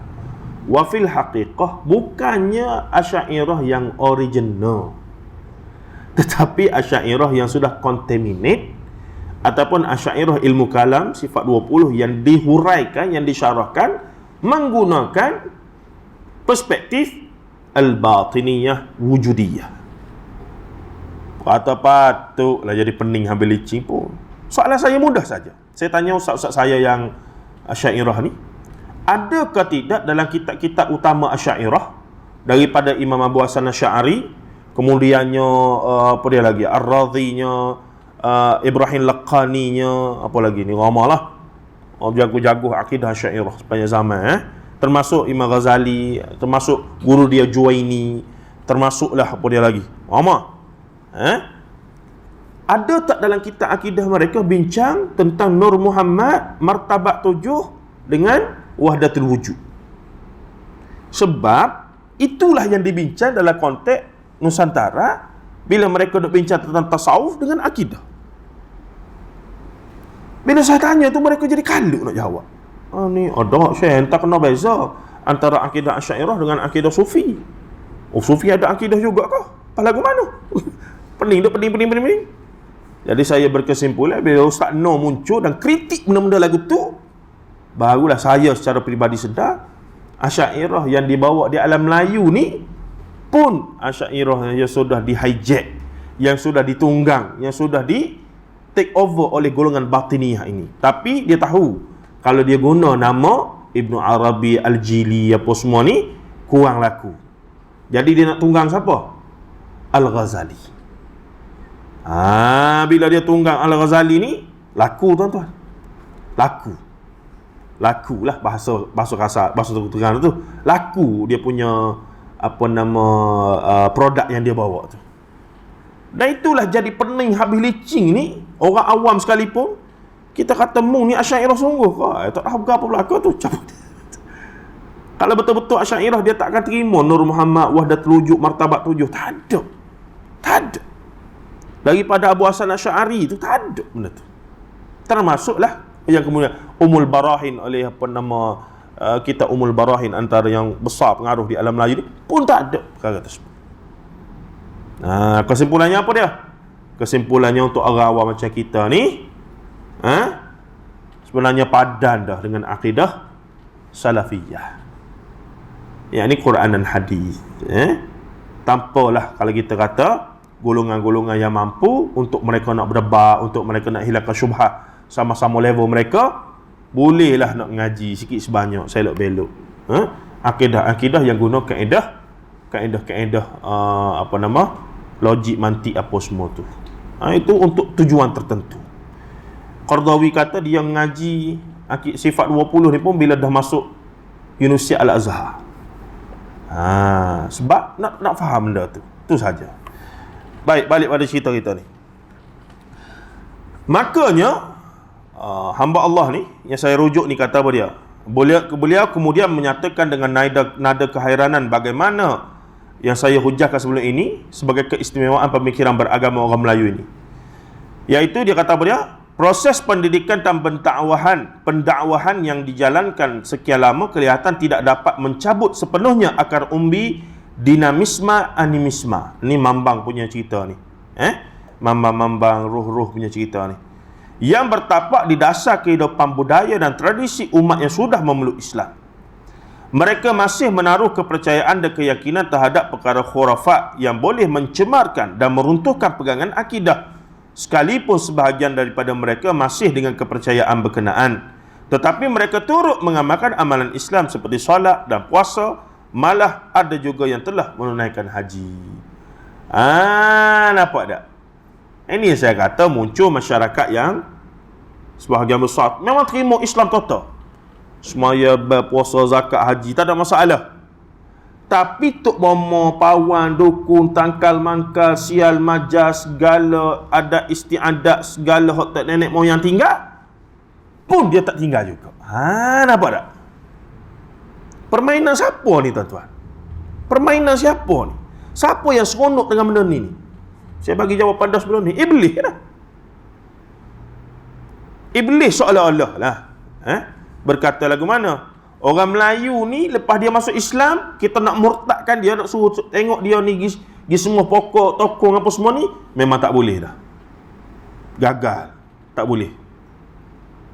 wa fil haqiqah bukannya Asy'ariyah yang original, tetapi Asy'ariyah yang sudah contaminate, ataupun Asy'ariyah ilmu kalam sifat 20 yang dihuraikan, yang disyarahkan menggunakan perspektif al-batiniyah wujudiyah. Kata patutlah jadi pening ambil licin pun. Soalan saya mudah saja. Saya tanya ustaz-ustaz saya yang Asy'ariyah ni, adakah tidak dalam kitab-kitab utama Asy'ariyah daripada Imam Abu Hasan Asy'ari, kemudiannya apa dia lagi, Ar-Radhinya, Ibrahim Laqaninya, apa lagi ni, ramalah jago-jago akidah Asy'ariyah sepanjang zaman, termasuk Imam Ghazali, termasuk guru dia Juwaini, termasuklah apa dia lagi, rama. Ada tak dalam kitab akidah mereka bincang tentang Nur Muhammad martabat 7 dengan wahdatul wujud? Sebab itulah yang dibincang dalam konteks Nusantara bila mereka nak bincang tentang tasawuf dengan akidah. Bila saya tanya tu, mereka jadi kalut nak jawab. Ni ada Syekh, tak kena beza antara akidah Asy'ariyah dengan akidah Sufi. Sufi ada akidah juga kah? Apa lagu mana? Pening. Jadi saya berkesimpulan bila Ustaz Noor muncul dan kritik benda-benda lagu tu, barulah saya secara peribadi sedar Asy'ariyah yang dibawa di alam Melayu ni pun Asy'ariyah yang sudah di hijack, yang sudah ditunggang, yang sudah di take over oleh golongan Batiniyah ini. Tapi dia tahu kalau dia guna nama Ibnu Arabi, Al-Jili apa semua ni kurang laku. Jadi dia nak tunggang siapa? Al-Ghazali. Bila dia tunggang Al-Ghazali ni laku, tuan-tuan. Laku lah bahasa kasar, bahasa terang tu. Laku dia punya produk yang dia bawa tu. Dan itulah jadi pening habis licing ni. Orang awam sekalipun kita kata ni Asy'ariyah sungguh. Tak tahu apa belaka tu, cabut. Kalau betul-betul Asy'ariyah dia tak akan terima Nur Muhammad, Wahdatul Wujud, Martabat 7. Tak ada. Daripada Abu Hasan Asy'ari tu tak ada benda tu. Termasuklah yang kemudian Ummul Barahin oleh kita Ummul Barahin, antara yang besar pengaruh di alam Melayu ni pun tak ada perkara tersebut. Kesimpulannya apa dia? Kesimpulannya untuk orang awam macam kita ni, sebenarnya padan dah dengan akidah salafiyah. Yang ni Quran dan hadis. Tanpalah kalau kita kata golongan-golongan yang mampu untuk mereka nak berdebat, untuk mereka nak hilangkan syubhat sama-sama level mereka, bolehlah nak ngaji sikit sebanyak, selok-belok. Akidah yang guna kaedah logik, mantik apa semua tu. Itu untuk tujuan tertentu. Qardawi kata dia ngaji sifat 20 ni pun bila dah masuk Universiti Al-Azhar. Sebab nak faham benda tu. Tu saja. Baik, balik pada cerita kita ni. Makanya hamba Allah ni yang saya rujuk ni kata apa dia? Beliau kemudian menyatakan dengan nada kehairanan bagaimana yang saya hujahkan sebelum ini sebagai keistimewaan pemikiran beragama orang Melayu ini. Iaitu dia kata apa dia? Proses pendidikan dan pendakwahan yang dijalankan sekian lama kelihatan tidak dapat mencabut sepenuhnya akar umbi dinamisme animisme. Ni Mambang punya cerita ni. Mambang ruh-ruh punya cerita ni. Yang bertapak di dasar kehidupan budaya dan tradisi umat yang sudah memeluk Islam. Mereka masih menaruh kepercayaan dan keyakinan terhadap perkara khurafat yang boleh mencemarkan dan meruntuhkan pegangan akidah. Sekalipun sebahagian daripada mereka masih dengan kepercayaan berkenaan, tetapi mereka turut mengamalkan amalan Islam seperti solat dan puasa. Malah ada juga yang telah menunaikan haji. Nampak tak? Ini saya kata muncul masyarakat yang sebahagian besar memang terima Islam total. Semaya, puasa, zakat, haji, tak ada masalah. Tapi tok bomo, pawan, dukun, tangkal, mangkal, sial, majas, segala ada istiadat, segala hak tak nenek moyang tinggal pun dia tak tinggal juga. Nampak tak? Permainan siapa ni, tuan-tuan? Permainan siapa ni? Siapa yang seronok dengan benda ni? Saya bagi jawapan dah sebelum ni. Iblis lah. Iblis seolah-olah lah. Berkata lagu mana? Orang Melayu ni lepas dia masuk Islam, kita nak murtadkan dia, nak suruh tengok dia ni pergi semua pokok, tokong apa semua ni, memang tak boleh dah. Gagal. Tak boleh.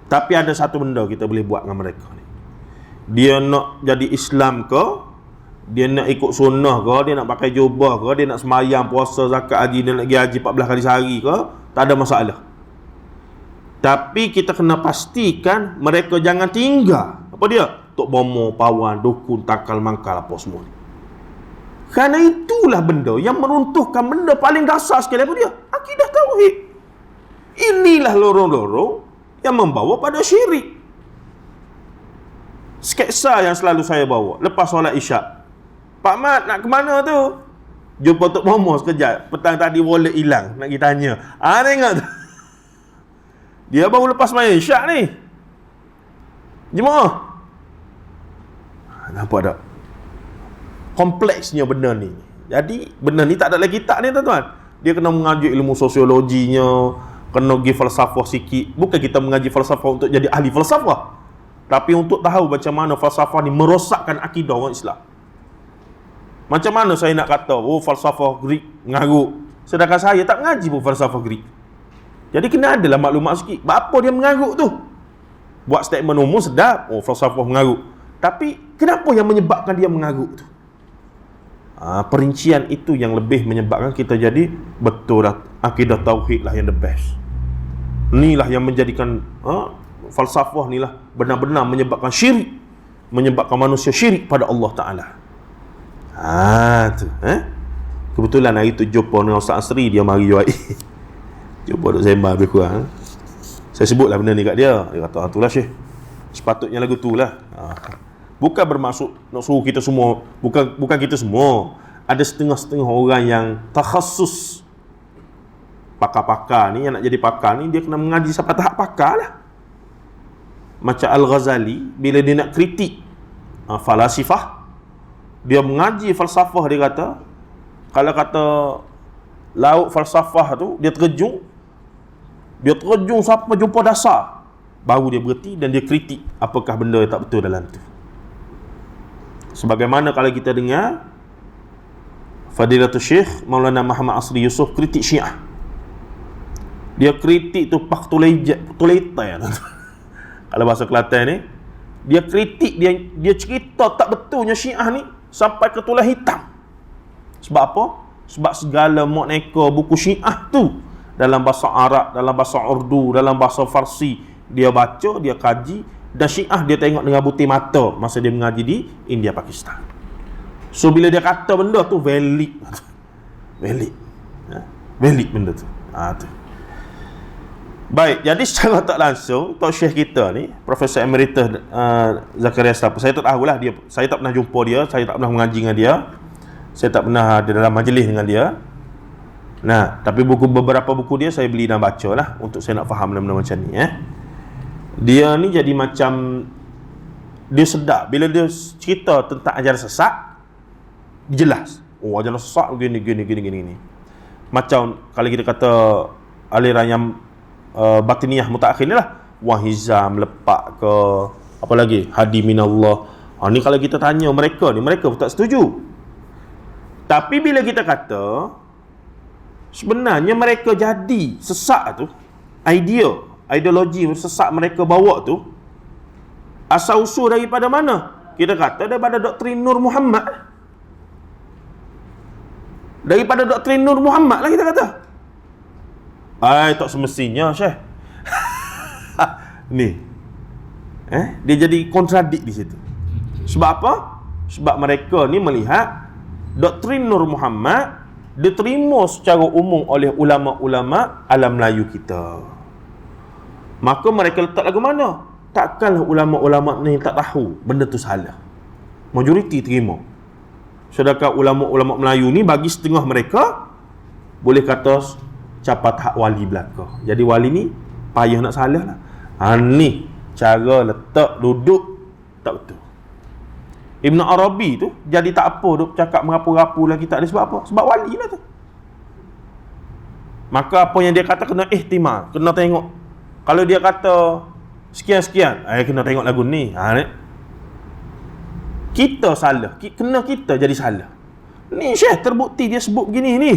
Tapi ada satu benda kita boleh buat dengan mereka ni. Dia nak jadi Islam ke, dia nak ikut sunnah ke, dia nak pakai jubah ke, dia nak semayang, puasa, zakat, haji, dia nak pergi haji 14 kali sehari ke, tak ada masalah. Tapi kita kena pastikan mereka jangan tinggal. Apa dia? Tok bomo, pawan, dukun, tangkal, mangkal apa semua ni. Kerana itulah benda yang meruntuhkan benda paling dasar sekali. Apa dia? Akidah tauhid. Inilah lorong-lorong yang membawa pada syirik. Sketsa yang selalu saya bawa lepas solat isyak. Pak Mat nak ke mana tu? Jumpa Tok Momo sekejap. Petang tadi wallet hilang, nak pergi tanya. Tengok tu. Dia baru lepas main isyak ni. Jemaah. Nampak tak? Kompleksnya benda ni. Jadi benda ni tak ada lagi kitab ni, tuan-tuan. Dia kena mengaji ilmu sosiologinya, kena pergi falsafah sikit. Bukan kita mengaji falsafah untuk jadi ahli falsafah, tapi untuk tahu macam mana falsafah ni merosakkan akidah orang Islam. Macam mana saya nak kata, falsafah Greek mengarut, sedangkan saya tak mengaji pun falsafah Greek. Jadi kena adalah maklumat sikit. Apa dia mengarut tu? Buat statement umum sedap, falsafah mengarut. Tapi kenapa yang menyebabkan dia mengarut tu? Perincian itu yang lebih menyebabkan kita jadi betul lah, akidah tauhid lah yang the best. Inilah yang menjadikan falsafah ni lah benar-benar menyebabkan syirik, menyebabkan manusia syirik pada Allah Ta'ala. Kebetulan hari tu jumpa dengan Ustaz Asri, dia mari UAE. Jumpa duk sembang lebih kurang. Saya sebutlah benda ni kat dia. Dia kata, itulah Syekh, sepatutnya lagu tu lah. Bukan bermaksud nak suruh kita semua, bukan kita semua. Ada setengah-setengah orang yang takhasus, pakar-pakar ni, yang nak jadi pakar ni, dia kena mengaji sampai tahap pakar lah. Macam Al-Ghazali, bila dia nak kritik falasifah, dia mengaji falsafah, dia kata, kalau kata laut falsafah tu, dia terjun sampai jumpa dasar, baru dia berhenti dan dia kritik apakah benda yang tak betul dalam tu. Sebagaimana kalau kita dengar Fadilatul Syekh Maulana Muhammad Asri Yusof kritik Syiah, dia kritik tu tulaitai kalau bahasa Kelantan ni, dia kritik, dia cerita tak betulnya Syiah ni sampai ke tulah hitam. Sebab apa? Sebab segala makneka buku Syiah tu dalam bahasa Arab, dalam bahasa Urdu, dalam bahasa Farsi, dia baca, dia kaji, dan Syiah dia tengok dengan butir mata masa dia mengaji di India, Pakistan. So bila dia kata benda tu valid benda tu. Tu. Baik, jadi secara tak langsung Tok Syekh kita ni, Profesor Emeritus Zakaria Setapu, saya tak tahulah dia, saya tak pernah jumpa dia, saya tak pernah mengaji dengan dia, saya tak pernah ada dalam majlis dengan dia. Nah, tapi beberapa buku dia saya beli dan baca lah untuk saya nak faham benda-benda macam ni. Dia ni jadi macam, dia sedap bila dia cerita tentang ajaran sesat, jelas. Ajaran sesat gini. Macam kalau kita kata aliran yang batiniyah mutaakhir ni lah, Wahizam, Lepak ke apa lagi, Hadi Minallah. Ni kalau kita tanya mereka ni, mereka pun tak setuju. Tapi bila kita kata sebenarnya mereka jadi sesat tu, ideologi sesat mereka bawa tu asal usul daripada mana? Kita kata daripada doktrin Nur Muhammad. Daripada doktrin Nur Muhammad lah kita kata. Tak semestinya Syekh. Ni dia jadi kontradik di situ. Sebab apa? Sebab mereka ni melihat doktrin Nur Muhammad diterima secara umum oleh ulama-ulama alam Melayu kita. Maka mereka letak lagu mana? Takkanlah ulama-ulama ni tak tahu benda tu salah. Majoriti terima. Sedangkan ulama-ulama Melayu ni bagi setengah mereka boleh kata capat hak wali belaka. Jadi wali ni payah nak salah lah. Ni cara letak duduk tak betul. Ibn Arabi tu jadi tak apa duk cakap merapu-rapu lagi tak ada. Sebab apa? Sebab wali lah tu. Maka apa yang dia kata kena ihtimal, kena tengok. Kalau dia kata sekian-sekian, kena tengok lagu ni. Kita salah, kena kita jadi salah. Ni Syekh terbukti dia sebut begini ni.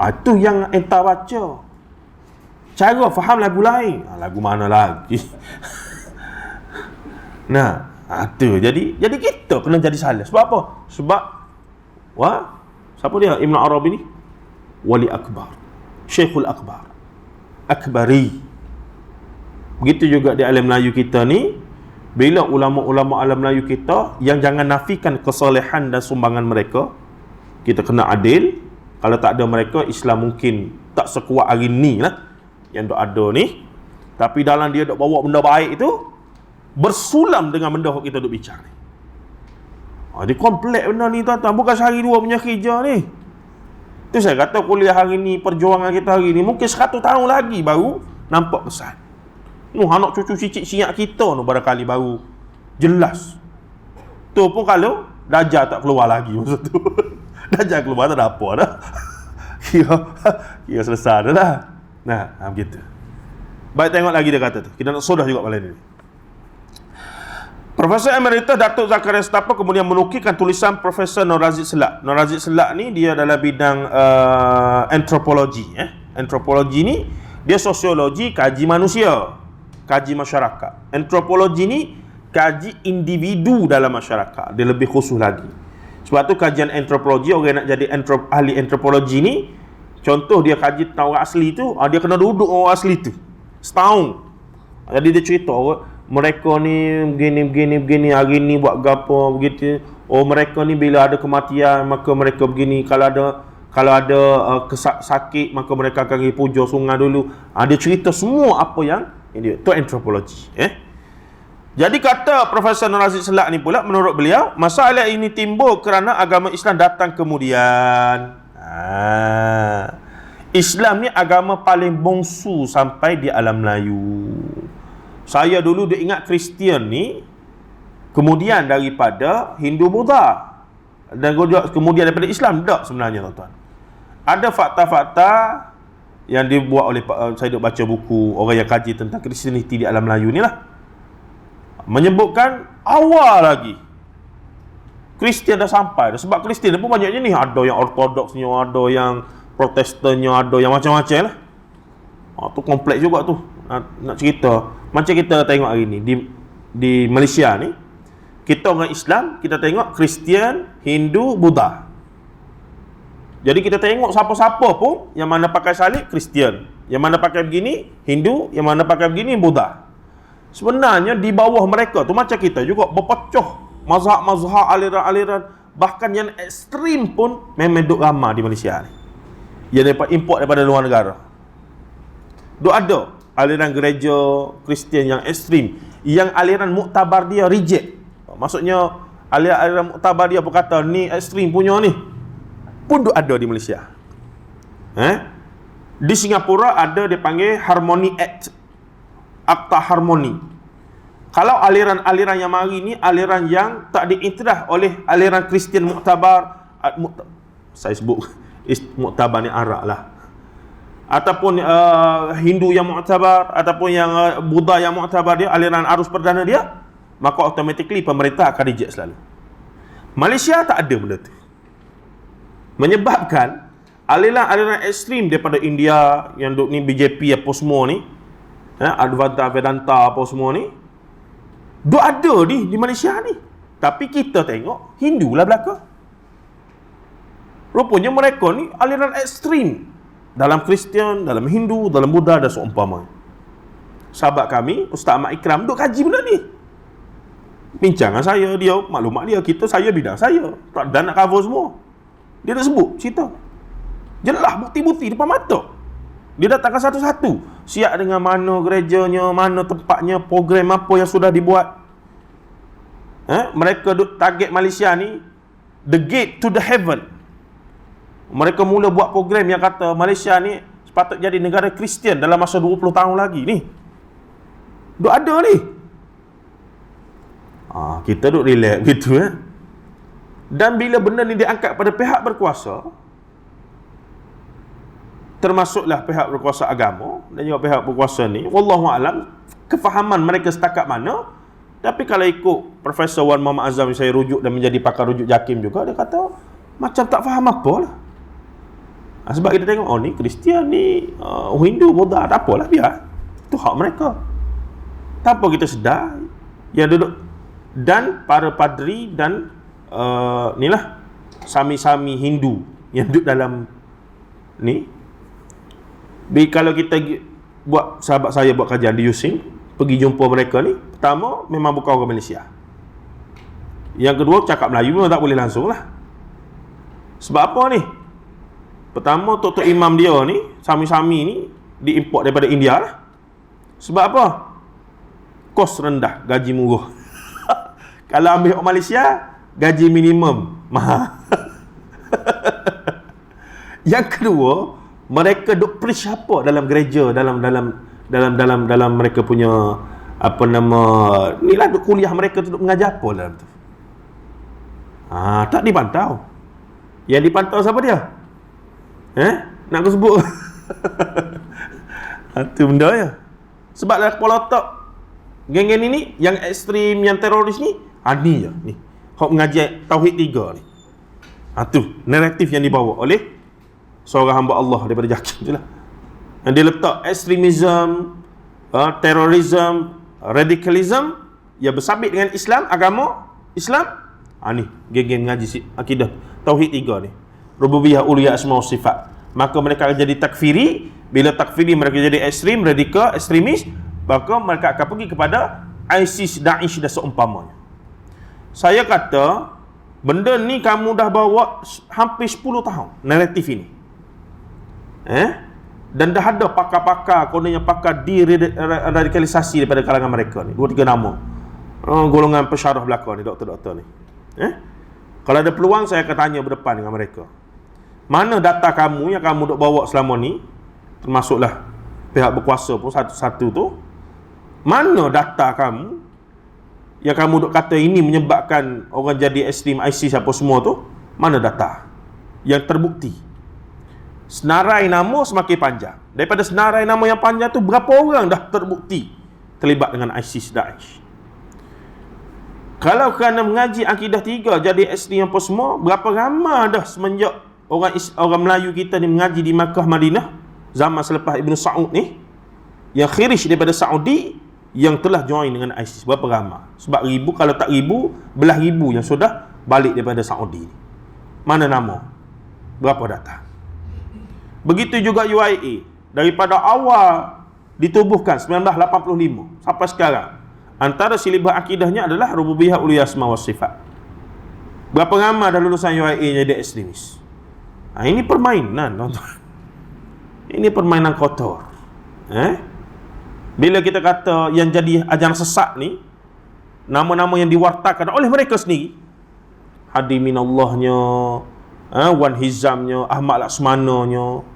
Itu yang entah baca. Cara faham lagu lain. Lagu mana lagi? Tu jadi kita kena jadi salah. Sebab apa? Sebab siapa dia? Ibn Arabi ni wali akbar, Syekhul Akbar, Akbari. Begitu juga di alam Melayu kita ni, bila ulama-ulama alam Melayu kita yang jangan nafikan kesalehan dan sumbangan mereka, kita kena adil. Kalau tak ada mereka, Islam mungkin tak sekuat hari ni lah yang dok ada ni. Tapi dalam dia dok bawa benda baik itu, bersulam dengan benda yang kita duk bincang ni. Dia komplek benda ni tuan-tuan. Bukan sehari dua punya kerja ni. Tu saya kata kuliah hari ni, perjuangan kita hari ni, mungkin 100 tahun lagi baru nampak kesan. Anak cucu cicit siap kita tu barangkali baru jelas. Tu pun kalau Dajjal tak keluar lagi masa tu. Dajjal keluar tak ada apa dah. Kira selesai dah lah. Begitu. Baik, tengok lagi dia kata tu. Kita nak sodah juga malam ni. Profesor Emeritus Datuk Zakaria Setapa kemudian menukilkan tulisan Profesor Nur Razid Selak. Nur Razid Selak ni dia dalam bidang antropologi. Antropologi ni dia sosiologi, kaji manusia, kaji masyarakat. Antropologi ni kaji individu dalam masyarakat. Dia lebih khusus lagi. Sebab tu kajian antropologi, orang nak jadi ahli antropologi ni, contoh dia kaji tentang orang asli tu, dia kena duduk orang asli tu setahun. Jadi dia cerita mereka ni begini, hari ni buat gapo begitu. Oh, mereka ni bila ada kematian maka mereka begini, kalau ada sakit maka mereka akan pergi puja sungai dulu. Dia cerita semua apa yang ini tu antropologi. Jadi kata Profesor Nur Razid Selak ni pula, menurut beliau, masalah ini timbul kerana agama Islam datang kemudian. Islam ni agama paling bongsu sampai di alam Melayu. Saya dulu dia ingat Kristian ni kemudian daripada Hindu Buddha, dan kemudian daripada Islam. Tak sebenarnya, tuan-tuan. Ada fakta-fakta yang dibuat oleh saya duk baca buku orang yang kaji tentang Kristianiti di alam Melayu ni lah, menyebutkan awal lagi Kristian dah sampai dah. Sebab Kristian pun banyaknya ni, ada yang ortodoksnya, ada yang protestannya, ada yang macam-macam lah. Tu kompleks juga tu nak cerita. Macam kita tengok hari ni di Malaysia ni, kita orang Islam, kita tengok Kristian, Hindu, Buddha. Jadi kita tengok siapa-siapa pun yang mana pakai salib Kristian, yang mana pakai begini Hindu, yang mana pakai begini Buddha. Sebenarnya di bawah mereka tu macam kita juga berpecah mazhab-mazhab, aliran-aliran, bahkan yang ekstrim pun memang duk ramai di Malaysia ni. Yang dapat import daripada luar negara. Duk ada aliran gereja Kristian yang ekstrim, yang aliran muktabar dia reject. Maksudnya aliran muktabar dia berkata ni ekstrim punya ni, pun duk ada di Malaysia. Di Singapura ada dia panggil Harmony Act, Akta Harmoni. Kalau aliran-aliran yang mari ni aliran yang tak diiktiraf oleh aliran Kristian muktabar, saya sebut muktabar ni Arak lah, ataupun Hindu yang muktabar, ataupun yang Buddha yang muktabar dia, aliran arus perdana dia, maka automatically pemerintah akan reject selalu. Malaysia tak ada benda tu. Menyebabkan aliran-aliran ekstrim daripada India yang duk ni BJP apa semua ni, Advaita Vedanta apa semua ni, duk ada di Malaysia ni. Tapi kita tengok Hindu lah belakang. Rupanya mereka ni aliran ekstrim dalam Kristian, dalam Hindu, dalam Buddha dan seumpama. Sahabat kami Ustaz Ahmad Ikram duk kaji benda ni. Bincang dengan saya, dia maklumat dia, saya bidang saya. Tak ada nak cover semua. Dia dah sebut cerita. Jelas bukti-bukti depan mata. Dia datangkan satu-satu. Siap dengan mana gerejanya, mana tempatnya, program apa yang sudah dibuat. Mereka duk target Malaysia ni the gate to the heaven. Mereka mula buat program yang kata Malaysia ni sepatut jadi negara Kristian dalam masa 20 tahun lagi ni. Duk ada ni. Kita duk relax gitu Dan bila benda ni diangkat pada pihak berkuasa, termasuklah pihak berkuasa agama dan juga pihak berkuasa ni, wallahu alam kefahaman mereka setakat mana. Tapi kalau ikut Profesor Wan Muhammad Azam yang saya rujuk dan menjadi pakar rujuk JAKIM juga, dia kata macam tak faham apa lah. Sebab kita tengok, ni Kristian ni Hindu, Buddha, tak apalah, biar itu hak mereka. Tanpa kita sedar yang duduk, dan para padri dan inilah sami-sami Hindu yang duduk dalam ni. Kalau kita buat, sahabat saya buat kajian di Yusing, pergi jumpa mereka ni, pertama memang bukan orang Malaysia, yang kedua cakap Melayu memang tak boleh langsung lah. Sebab apa ni? Pertama, tok-tok imam dia ni, sami-sami ni diimport daripada India lah. Sebab apa? Kos rendah, gaji murah. Kalau ambil orang Malaysia, gaji minimum mahal. Yang kedua, mereka duk preach apa dalam gereja, dalam mereka punya apa nama inilah duk kuliah mereka tu, duk mengajar apa dalam tu. Tak dipantau. Yang dipantau siapa dia? Nak aku sebut? Itu benda ya. Sebab dalam kepala otak Geng-geng ini yang ekstrim, yang teroris ni, ni je ni. Hak mengaji tauhid 3 ni. Tu naratif yang dibawa oleh seorang hamba Allah daripada JAKIM itulah. Yang dia letak ekstremism, terorism, radikalism yang bersabit dengan Islam, agama Islam. Ni geng-geng mengaji akidah tauhid 3 ni. Rububiyah, uluhiyah, asma wa sifat. Maka mereka akan jadi takfiri. Bila takfiri mereka jadi ekstrim, radikal, ekstremis, maka mereka akan pergi kepada ISIS, Daesh dan seumpamanya. Saya kata benda ni kamu dah bawa hampir 10 tahun naratif ini. Dan dah ada pakar-pakar, kononnya pakar diradikalisasi daripada kalangan mereka ni. 2-3 nama. Golongan pensyarah belakang ni, doktor-doktor ni. Kalau ada peluang saya akan tanya berdepan dengan mereka. Mana data kamu yang kamu duk bawa selama ni, termasuklah pihak berkuasa pun satu-satu tu. Mana data kamu yang kamu duk kata ini menyebabkan orang jadi ekstrim ISIS apa semua tu? Mana data yang terbukti? Senarai nama semakin panjang. Daripada senarai nama yang panjang tu, berapa orang dah terbukti terlibat dengan ISIS, Daesh? Kalau kerana mengaji akidah 3 jadi ekstrim apa semua, berapa ramai dah semenjak orang Melayu kita ni mengaji di Makkah, Madinah zaman selepas Ibn Saud ni, yang khirish daripada Saudi, yang telah join dengan ISIS? Berapa ramai? Sebab ribu, kalau tak ribu, belah ribu yang sudah balik daripada Saudi. Mana nama? Berapa data? Begitu juga UIA. Daripada awal ditubuhkan 1985 sampai sekarang, antara silibus akidahnya adalah rububiyah, uluhiyah, asma wa sifat. Berapa ramai dah lulusan UIA jadi ekstremis? Ini permainan, tuan-tuan. Ini permainan kotor. Bila kita kata yang jadi ajaran sesat ni, nama-nama yang diwartakan oleh mereka sendiri, Hadi Minallahnya, Wan Hizamnya, Ahmad Laksmananya,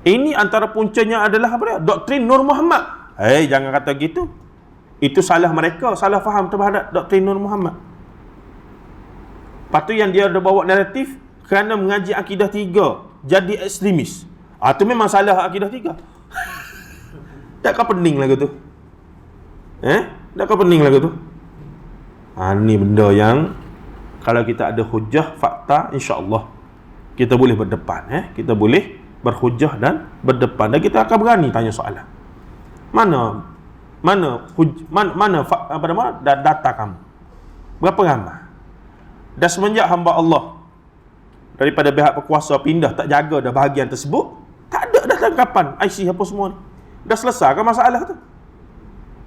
ini antara puncanya adalah apa? Doktrin Nur Muhammad. Jangan kata gitu. Itu salah mereka, salah faham terhadap doktrin Nur Muhammad. Lepas tu yang dia ada bawa naratif kerana mengaji akidah 3 jadi ekstremis. Tu memang salah akidah 3. Takkah pening lagu tu? Takkah pening lagu tu? Ni benda yang kalau kita ada hujah, fakta, insya-Allah kita boleh berdepan. Kita boleh berhujah dan berdepan, dan kita akan berani tanya soalan. Mana data kamu? Berapa ramai? Dan semenjak hamba Allah daripada pihak berkuasa pindah tak jaga dah bahagian tersebut, tak ada dah tangkapan ISIS apa semua ni. Dah selesai kan masalah tu?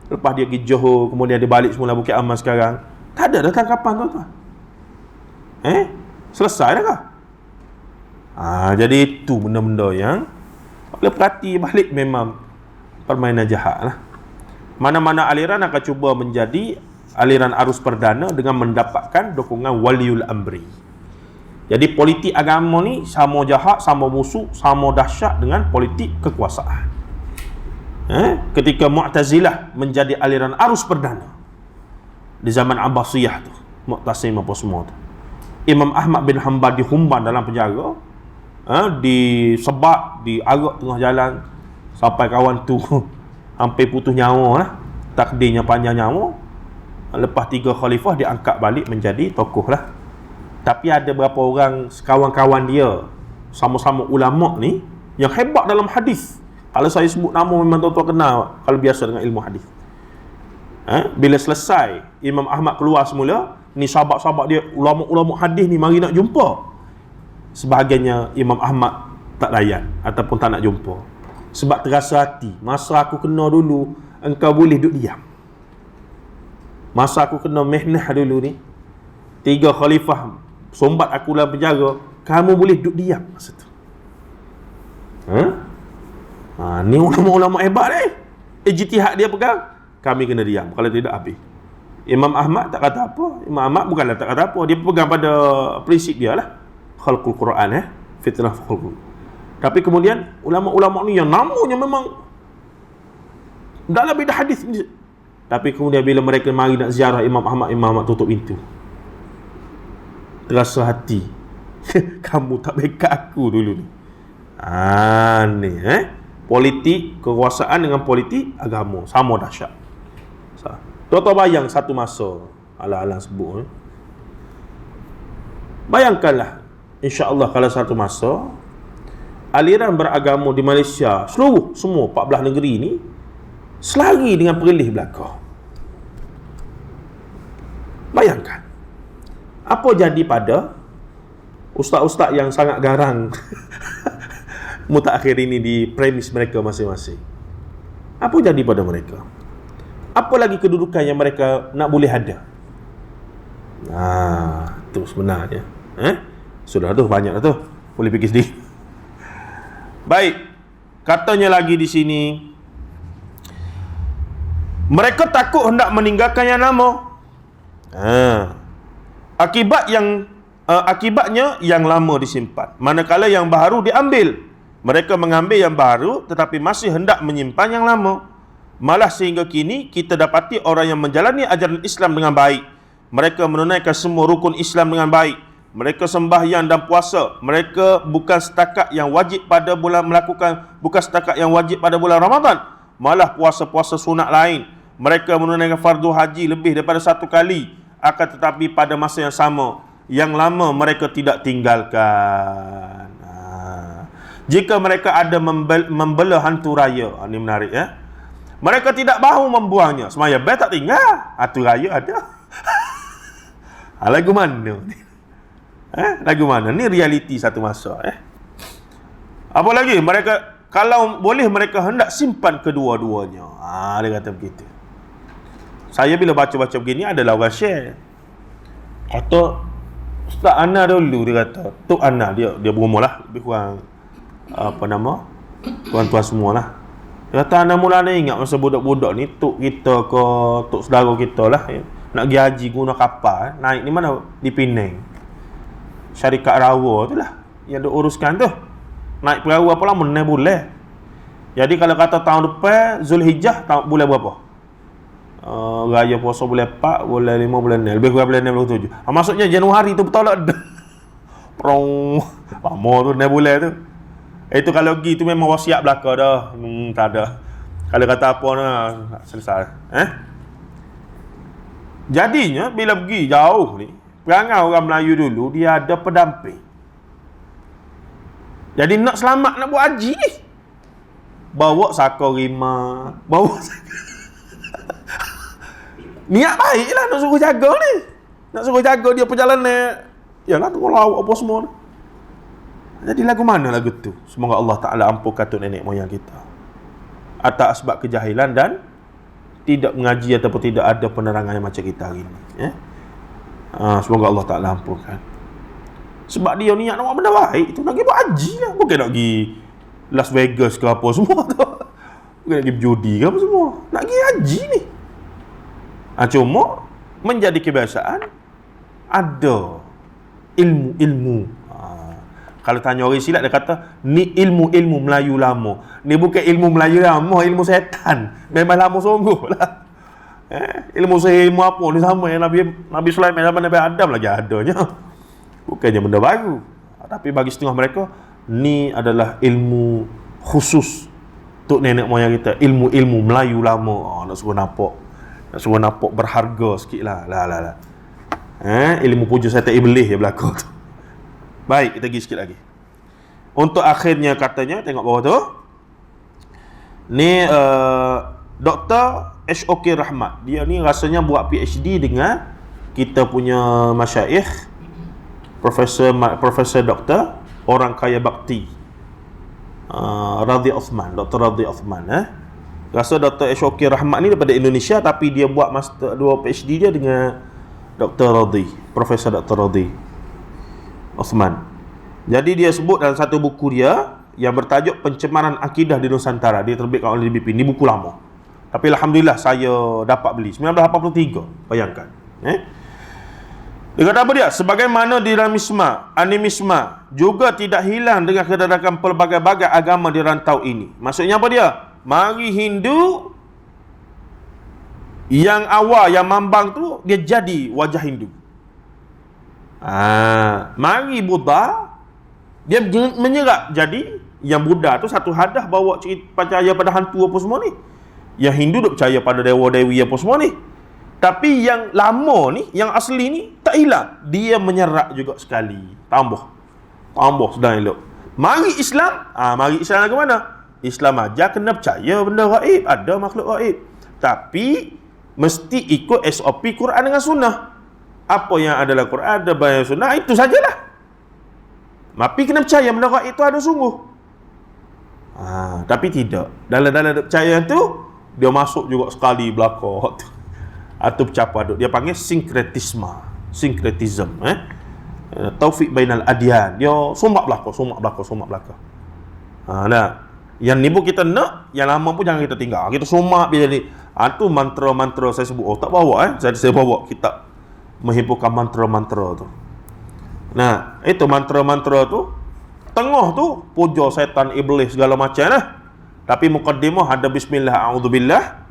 Lepas dia pergi Johor, kemudian dia balik semula Bukit Aman sekarang, tak ada dah tangkapan tuan-tuan. Selesai dah kah? Jadi itu benda-benda yang kalau perhati balik memang permainan jahat lah. Mana-mana aliran akan cuba menjadi aliran arus perdana dengan mendapatkan dukungan waliul amri. Jadi politik agama ni sama jahat, sama musuh, sama dahsyat dengan politik kekuasaan. Ketika Mu'tazilah menjadi aliran arus perdana di zaman Abbasiyah tu, Mu'tasim apa semua tu, Imam Ahmad bin Hanbal dihumban dalam penjara, disebat, diarak tengah jalan sampai kawan tu hampir putus nyawa lah, takdirnya panjang nyawa. Lepas 3 khalifah diangkat balik menjadi tokoh lah. Tapi ada berapa orang kawan-kawan dia sama-sama ulama ni yang hebat dalam hadis. Kalau saya sebut nama memang tuan-tuan kenal kalau biasa dengan ilmu hadis. Bila selesai Imam Ahmad keluar semula, ni sahabat-sahabat dia, ulama-ulama hadis ni mari nak jumpa. Sebahagiannya Imam Ahmad tak layan ataupun tak nak jumpa. Sebab terasa hati, masa aku kena dulu engkau boleh duduk diam. Masa aku kena mehnah dulu ni, 3 khalifah sombat aku dalam penjara, kamu boleh duduk diam masa tu. Ni ulama-ulama hebat ni. Ijtihad dia pegang, kami kena diam, kalau tidak habis. Imam Ahmad tak kata apa. Imam Ahmad bukanlah tak kata apa, dia pegang pada prinsip dia lah, khalqul Quran, fitnah khalqul. Tapi kemudian ulama-ulama ni yang namanya memang dalam bidang hadis, tapi kemudian bila mereka mari nak ziarah Imam Ahmad tutup pintu. Terasa hati, kamu tak backup aku dulu ni. Ni politik kekuasaan dengan politik agama sama dahsyat. Tuan-tuan bayang satu masa, alang-alang sebut, bayangkanlah, insya-Allah kalau satu masa aliran beragama di Malaysia seluruh semua 14 negeri ni selari dengan perlih belaka. Bayangkan apa jadi pada ustaz-ustaz yang sangat garang mutakhir ini di premis mereka masing-masing. Apa jadi pada mereka? Apa lagi kedudukan yang mereka nak boleh ada? Tu sebenarnya. Sudah tu, banyak dah tu. Boleh fikir sendiri. Baik. Katanya lagi di sini, mereka takut hendak meninggalkan yang lama. Akibatnya yang lama disimpan, manakala yang baru diambil. Mereka mengambil yang baru tetapi masih hendak menyimpan yang lama. Malah sehingga kini kita dapati orang yang menjalani ajaran Islam dengan baik, mereka menunaikan semua rukun Islam dengan baik, mereka sembahyang dan puasa, mereka bukan setakat yang wajib pada bulan Ramadan, malah puasa-puasa sunat lain. Mereka menunaikan fardu haji lebih daripada satu kali, akan tetapi pada masa yang sama, yang lama mereka tidak tinggalkan. Jika mereka ada membela hantu raya, ini menarik ya. Mereka tidak mahu membuangnya. Semaya bel tak tinggal, hantu raya ada. Lagu mana ni? Lagu mana? Ni realiti satu masa. Apa lagi? Mereka, kalau boleh mereka hendak simpan kedua-duanya. Dia kata begitu. Saya bila baca-baca begini adalah orang share. Kata Ustaz Ana dulu, dia kata. Tok Ana, dia berumur lah, lebih kurang tuan-tuan semua lah. Dia kata Ana mula ingat masa budak-budak ni, tok kita ke, tok saudara kita lah, nak pergi haji guna kapal, naik ni mana? Di Penang. Syarikat Rawa tu lah yang dia uruskan tu. Naik perahu apa lama? 6 bulan. Jadi kalau kata tahun depan Zulhijjah, bulan berapa? Raya puasa bulan 4, bulan 5, bulan 6, lebih kurang bulan 6, bulan 7. Maksudnya Januari tu betul tak? Prong lama tu 6 bulan tu. Itu kalau pergi tu memang wasiat belaka dah. Tak ada. Kalau kata apa nak selesai. Jadinya bila pergi jauh ni, perangai orang Melayu dulu dia ada pendamping. Jadi nak selamat nak buat haji ni, bawa saka rima, bawa niat baiklah nak suruh jaga ni. Nak suruh jaga dia perjalanan. Yalah tengok lawak apa semua ni. Jadi lagu mana lagu tu? Semoga Allah Ta'ala ampunkan tok nenek moyang kita atas sebab kejahilan dan tidak mengaji ataupun tidak ada penerangan yang macam kita hari ni. Semoga Allah Ta'ala ampunkan. Sebab dia niat nak buat benda baik tu, nak pergi buat haji lah. Bukan nak pergi Las Vegas ke apa semua tu. Bukan nak pergi berjudi ke apa semua. Nak pergi haji ni. Cuma menjadi kebiasaan ada ilmu-ilmu. Kalau tanya orang silat dia kata ni ilmu-ilmu Melayu lama. Ni bukan ilmu Melayu lama, ilmu setan. Memang lama sungguh lah. Ilmu sihir, ilmu apa ni sama yang Nabi Sulaiman dan Nabi Adam lagi adanya. Bukannya benda baru. Tapi bagi setengah mereka ni adalah ilmu khusus tok nenek moyang kita, ilmu-ilmu Melayu lama. Nak suruh nampak berharga sikitlah. Lah. Ilmu puja setan iblis yang berlaku tu. Baik, kita pergi sikit lagi. Untuk akhirnya katanya, tengok bawah tu. Ni Dr. H.O.K. Rahmat. Dia ni rasanya buat PhD dengan kita punya masyaikh, Profesor Dr. orang kaya bakti, Radhi Osman, Dr. Radhi Osman. Rasa Dr. H.O.K. Rahmat ni daripada Indonesia, tapi dia buat master 2 PhD dia dengan Dr. Radhi, Profesor Dr. Radhi Osman. Jadi dia sebut dalam satu buku dia yang bertajuk Pencemaran Akidah di Nusantara. Dia terbitkan oleh DBP. Ini buku lama. Tapi alhamdulillah saya dapat beli 1983. Bayangkan. Dia kata apa dia? Sebagaimana dinamisme, animisme juga tidak hilang dengan kedatangan pelbagai-bagai agama di rantau ini. Maksudnya apa dia? Mari Hindu yang awal, yang mambang tu, dia jadi wajah Hindu. Mari Buddha, dia menyerap jadi yang Buddha tu satu hadah bawa cerita percaya pada hantu apa semua ni. Yang Hindu duk percaya pada dewa-dewi apa semua ni. Tapi yang lama ni, yang asli ni tak hilang. Dia menyerap juga sekali. Tambah sedang elok. Mari Islam, mari Islam ke mana? Islam aja kena percaya benda gaib, ada makhluk gaib. Tapi mesti ikut SOP Quran dengan sunnah. Apa yang ada dalam Quran, ada dalam sunnah, itu sajalah. Tapi kena percaya benda gaib itu ada sungguh. Tapi tidak. Dalam percaya tu, dia masuk juga sekali belakang tu. Atau bercapa duk. Dia panggil sinkretisme. Sinkretism. Taufik bainal adyan. Dia somak belakang. Nah, yang ni pun kita nak, yang lama pun jangan kita tinggal. Kita somak dia jadi. Tu mantra-mantra saya sebut. Tak bawa saya bawa kitab menghimpunkan mantra-mantra tu. Nah, itu mantra-mantra tu tengah tu puja setan, iblis segala macam lah. Tapi mukaddimah ada bismillah, a'udzubillah.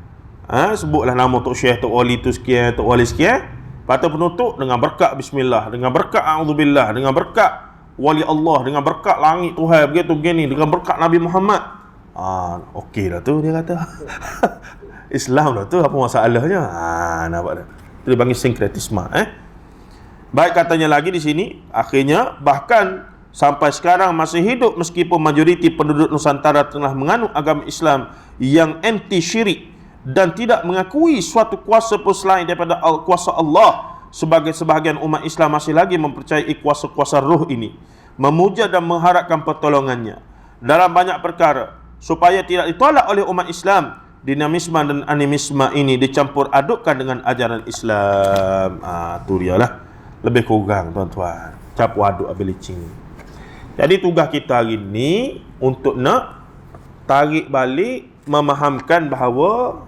Sebutlah nama Tok Syekh, Tok Wali tu sekian, Tok Wali sekian. Lepas tu penutup dengan berkat bismillah, dengan berkat a'udzubillah, dengan berkat wali Allah, dengan berkat langit Tuhan, begitu begini, dengan berkat Nabi Muhammad. Okey dah tu dia kata. Islam dah tu, apa masalahnya? Nampak dah. Itu dipanggil sinkretisme. Baik, katanya lagi di sini, akhirnya bahkan sampai sekarang masih hidup meskipun majoriti penduduk Nusantara telah menganut agama Islam yang anti syirik dan tidak mengakui suatu kuasa pun selain daripada kuasa Allah. Sebagai sebahagian umat Islam masih lagi mempercayai kuasa-kuasa roh ini, memuja dan mengharapkan pertolongannya dalam banyak perkara. Supaya tidak ditolak oleh umat Islam, dinamisme dan animisme ini dicampur adukkan dengan ajaran Islam. Tu dia lah, lebih kurang tuan-tuan, campur aduk habis licin. Jadi tugas kita hari ni untuk nak tarik balik, memahamkan bahawa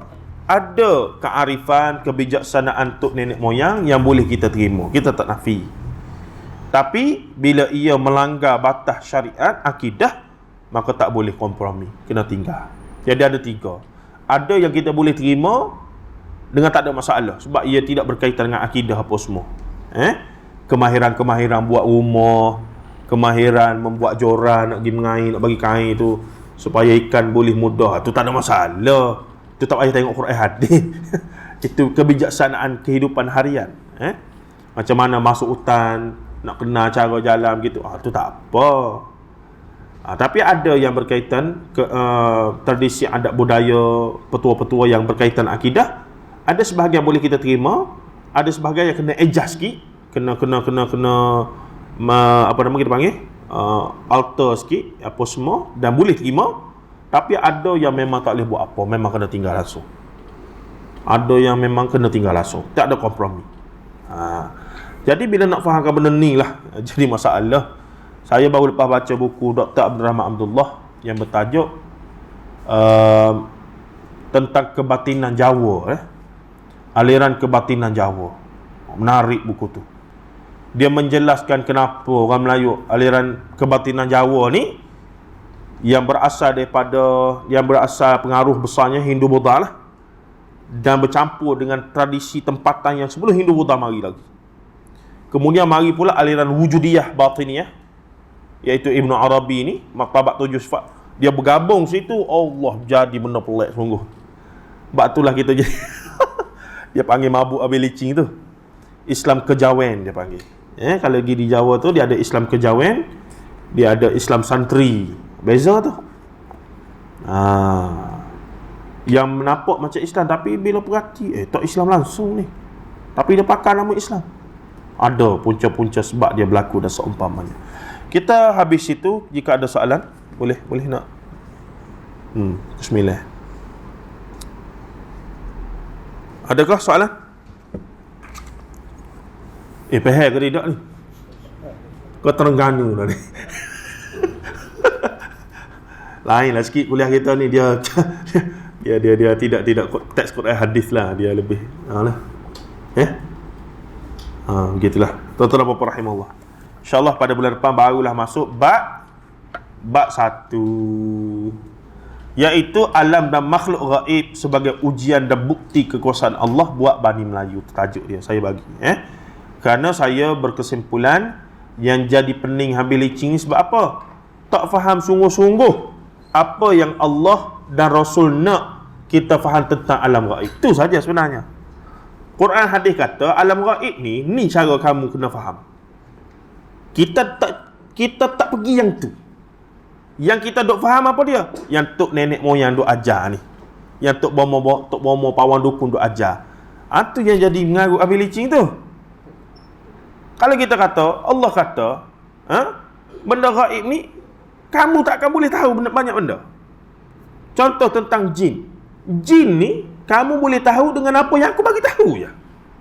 ada kearifan, kebijaksanaan tok nenek moyang yang boleh kita terima. Kita tak nafi. Tapi bila ia melanggar batas syariat, akidah, maka tak boleh kompromi, kena tinggal. Jadi ada 3. Ada yang kita boleh terima dengan tak ada masalah sebab ia tidak berkaitan dengan akidah apa semua. Kemahiran-kemahiran buat rumah, kemahiran membuat joran, nak pergi mengair, nak bagi kain tu supaya ikan boleh mudah, tu tak ada masalah. Itu tak payah tengok Quran hadis. Itu kebijaksanaan kehidupan harian. Macam mana masuk hutan, nak kenal cara jalan gitu. Itu tak apa. Tapi ada yang berkaitan tradisi adat budaya, petua-petua yang berkaitan akidah. Ada sebahagian boleh kita terima, ada sebahagian yang kena adjust sikit, kena apa nama kita panggil? Alter sikit apa semua, dan boleh terima. Tapi ada yang memang tak boleh buat apa, memang kena tinggal langsung. Ada yang memang kena tinggal langsung, tak ada kompromi. Jadi bila nak fahamkan benda ni lah jadi masalah. Saya baru lepas baca buku Dr. Abdul Rahman Abdullah yang bertajuk tentang kebatinan Jawa, aliran kebatinan Jawa. Menarik buku tu. Dia menjelaskan kenapa orang Melayu aliran kebatinan Jawa ni yang berasal pengaruh besarnya Hindu Buddha lah, dan bercampur dengan tradisi tempatan yang sebelum Hindu Buddha mari lagi. Kemudian mari pula aliran wujudiyah batiniyah, iaitu Ibn Arabi ni, Maktabat 7 Sifat. Dia bergabung situ, Allah, jadi benda pelik sungguh. Sebab itulah kita jadi dia panggil mabuk habis licin tu, Islam kejawen dia panggil. Kalau lagi di Jawa tu dia ada Islam kejawen, dia ada Islam santri. Beza tu. Yang menampak macam Islam, tapi bila perhati tak Islam langsung ni, tapi dia pakai nama Islam. Ada punca-punca sebab dia berlaku dan seumpamanya. Kita habis itu. Jika ada soalan, boleh nak. Bismillah. Adakah soalan? Pehel ke tidak ni? Kau Terengganu dah ni. Lainlah sikit kuliah kita ni, dia tidak teks Quran hadis lah, dia lebih begitulah. Tuan-tuan dan puan-puan rahimahullah. InsyaAllah pada bulan depan barulah masuk bab 1, iaitu alam dan makhluk gaib sebagai ujian dan bukti kekuasaan Allah buat Bani Melayu. Tajuk dia saya bagi. Kerana saya berkesimpulan yang jadi pening habis licin ni sebab apa? Tak faham sungguh-sungguh apa yang Allah dan Rasul nak kita faham tentang alam gaib. Itu saja sebenarnya. Quran hadis kata alam gaib ni cara kamu kena faham. Kita tak pergi yang tu. Yang kita duk faham apa dia? Yang tok nenek moyang duk ajar ni. Yang tok bomo pawang dukun duk ajar. Tu yang jadi mengarut habis licin tu. Kalau kita kata, Allah kata, benda gaib ni kamu takkan boleh tahu banyak benda. Contoh tentang jin. Jin ni kamu boleh tahu dengan apa yang aku bagi tahu je.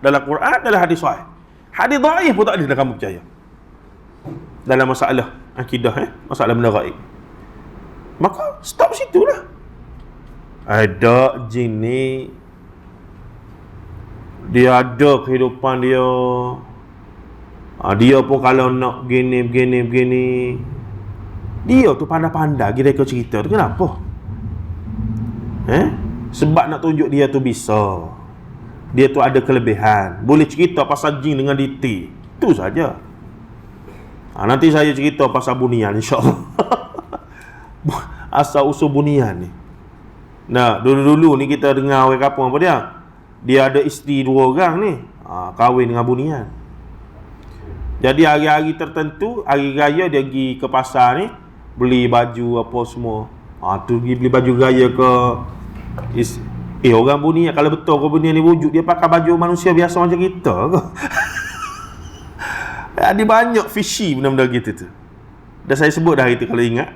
Dalam Quran, dalam hadis sahih. Hadis dhaif pun tak ada dah kamu percaya. Dalam masalah akidah, masalah benda gaib. Maka stop situlah. Ada jin ni, dia ada kehidupan dia. Dia pun kalau nak begini, dia tu pandai-pandai dia cerita tu kenapa? Sebab nak tunjuk dia tu bisa. Dia tu ada kelebihan. Boleh cerita pasal jin dengan detail. Itu saja. Nanti saya cerita pasal bunian insya-Allah. Asal usul bunian ni. Nah, dulu-dulu ni kita dengar orang kampung apa dia? Dia ada isteri 2 orang ni. Kahwin dengan bunian. Jadi hari-hari tertentu, hari raya dia pergi ke pasar ni, beli baju apa semua. Tu pergi beli baju raya ke orang bunian. Kalau betul ke bunian ni wujud, dia pakai baju manusia biasa macam kita ke? Ada banyak fishy benda-benda gitu tu. Dah saya sebut dah itu kalau ingat.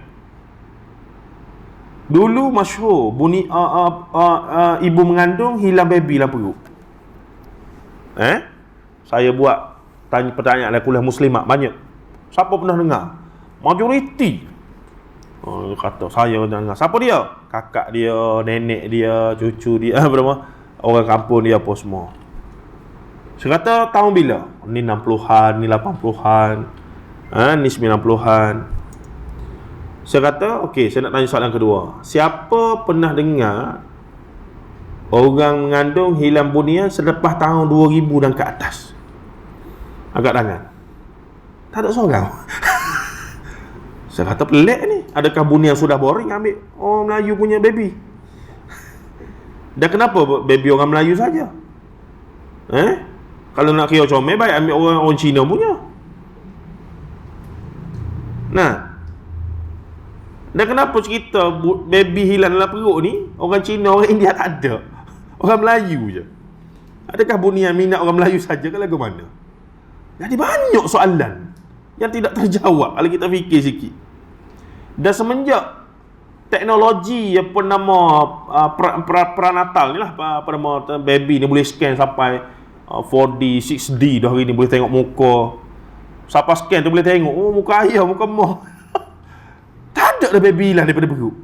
Dulu masyhur ibu mengandung hilang baby dalam perut. Saya buat pertanyaan dalam kuliah muslimat banyak. Siapa pernah dengar? Majoriti. Kata saya dah dengar. Siapa dia? Kakak dia, nenek dia, cucu dia, berapa? Orang kampung dia apa semua. Saya kata tahun bila? Ni 60-an, ni 80-an, ni 90-an. Saya kata, okey, saya nak tanya soalan kedua. Siapa pernah dengar orang mengandung hilang bunian selepas tahun 2000 dan ke atas? Angkat tangan. Tak ada seorang. Saya kata pelik ni. Adakah bunian sudah boring ambil orang Melayu punya baby? Dan kenapa baby orang Melayu saja? Kalau nak kira comel, baik ambil orang Cina punya. Nah, dan kenapa cerita baby hilang dalam perut ni orang Cina, orang India tak ada, orang Melayu je? Adakah bunian minat orang Melayu saja ke lagu mana? Jadi banyak soalan yang tidak terjawab kalau kita fikir sikit. Dan semenjak teknologi apa nama pranatal ni lah, apa nama baby ni boleh scan sampai 4D, 6D dah hari ni, boleh tengok muka. Siapa scan tu boleh tengok, muka ayah, muka mak. Tak ada dah baby hilang daripada perut.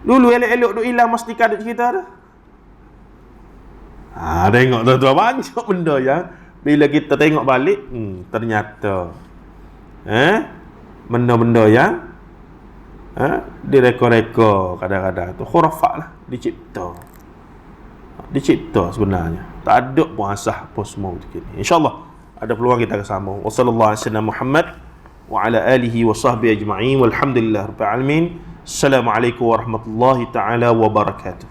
Dulu elok-elok duk hilang mesti kadut cerita dah. Tengok tuan-tuan, banyak benda yang bila kita tengok balik, ternyata benda-benda yang direka-reka kadang-kadang tu khurafat lah, dicipta sebenarnya. Tak ada pun asah apa semua macam ni. InsyaAllah ada peluang kita akan sambung. Wassallallahu alaihi wasallam Muhammad wa ala alihi wa sahbihi ajma'in walhamdulillah rabbil alamin. Assalamualaikum warahmatullahi taala wabarakatuh.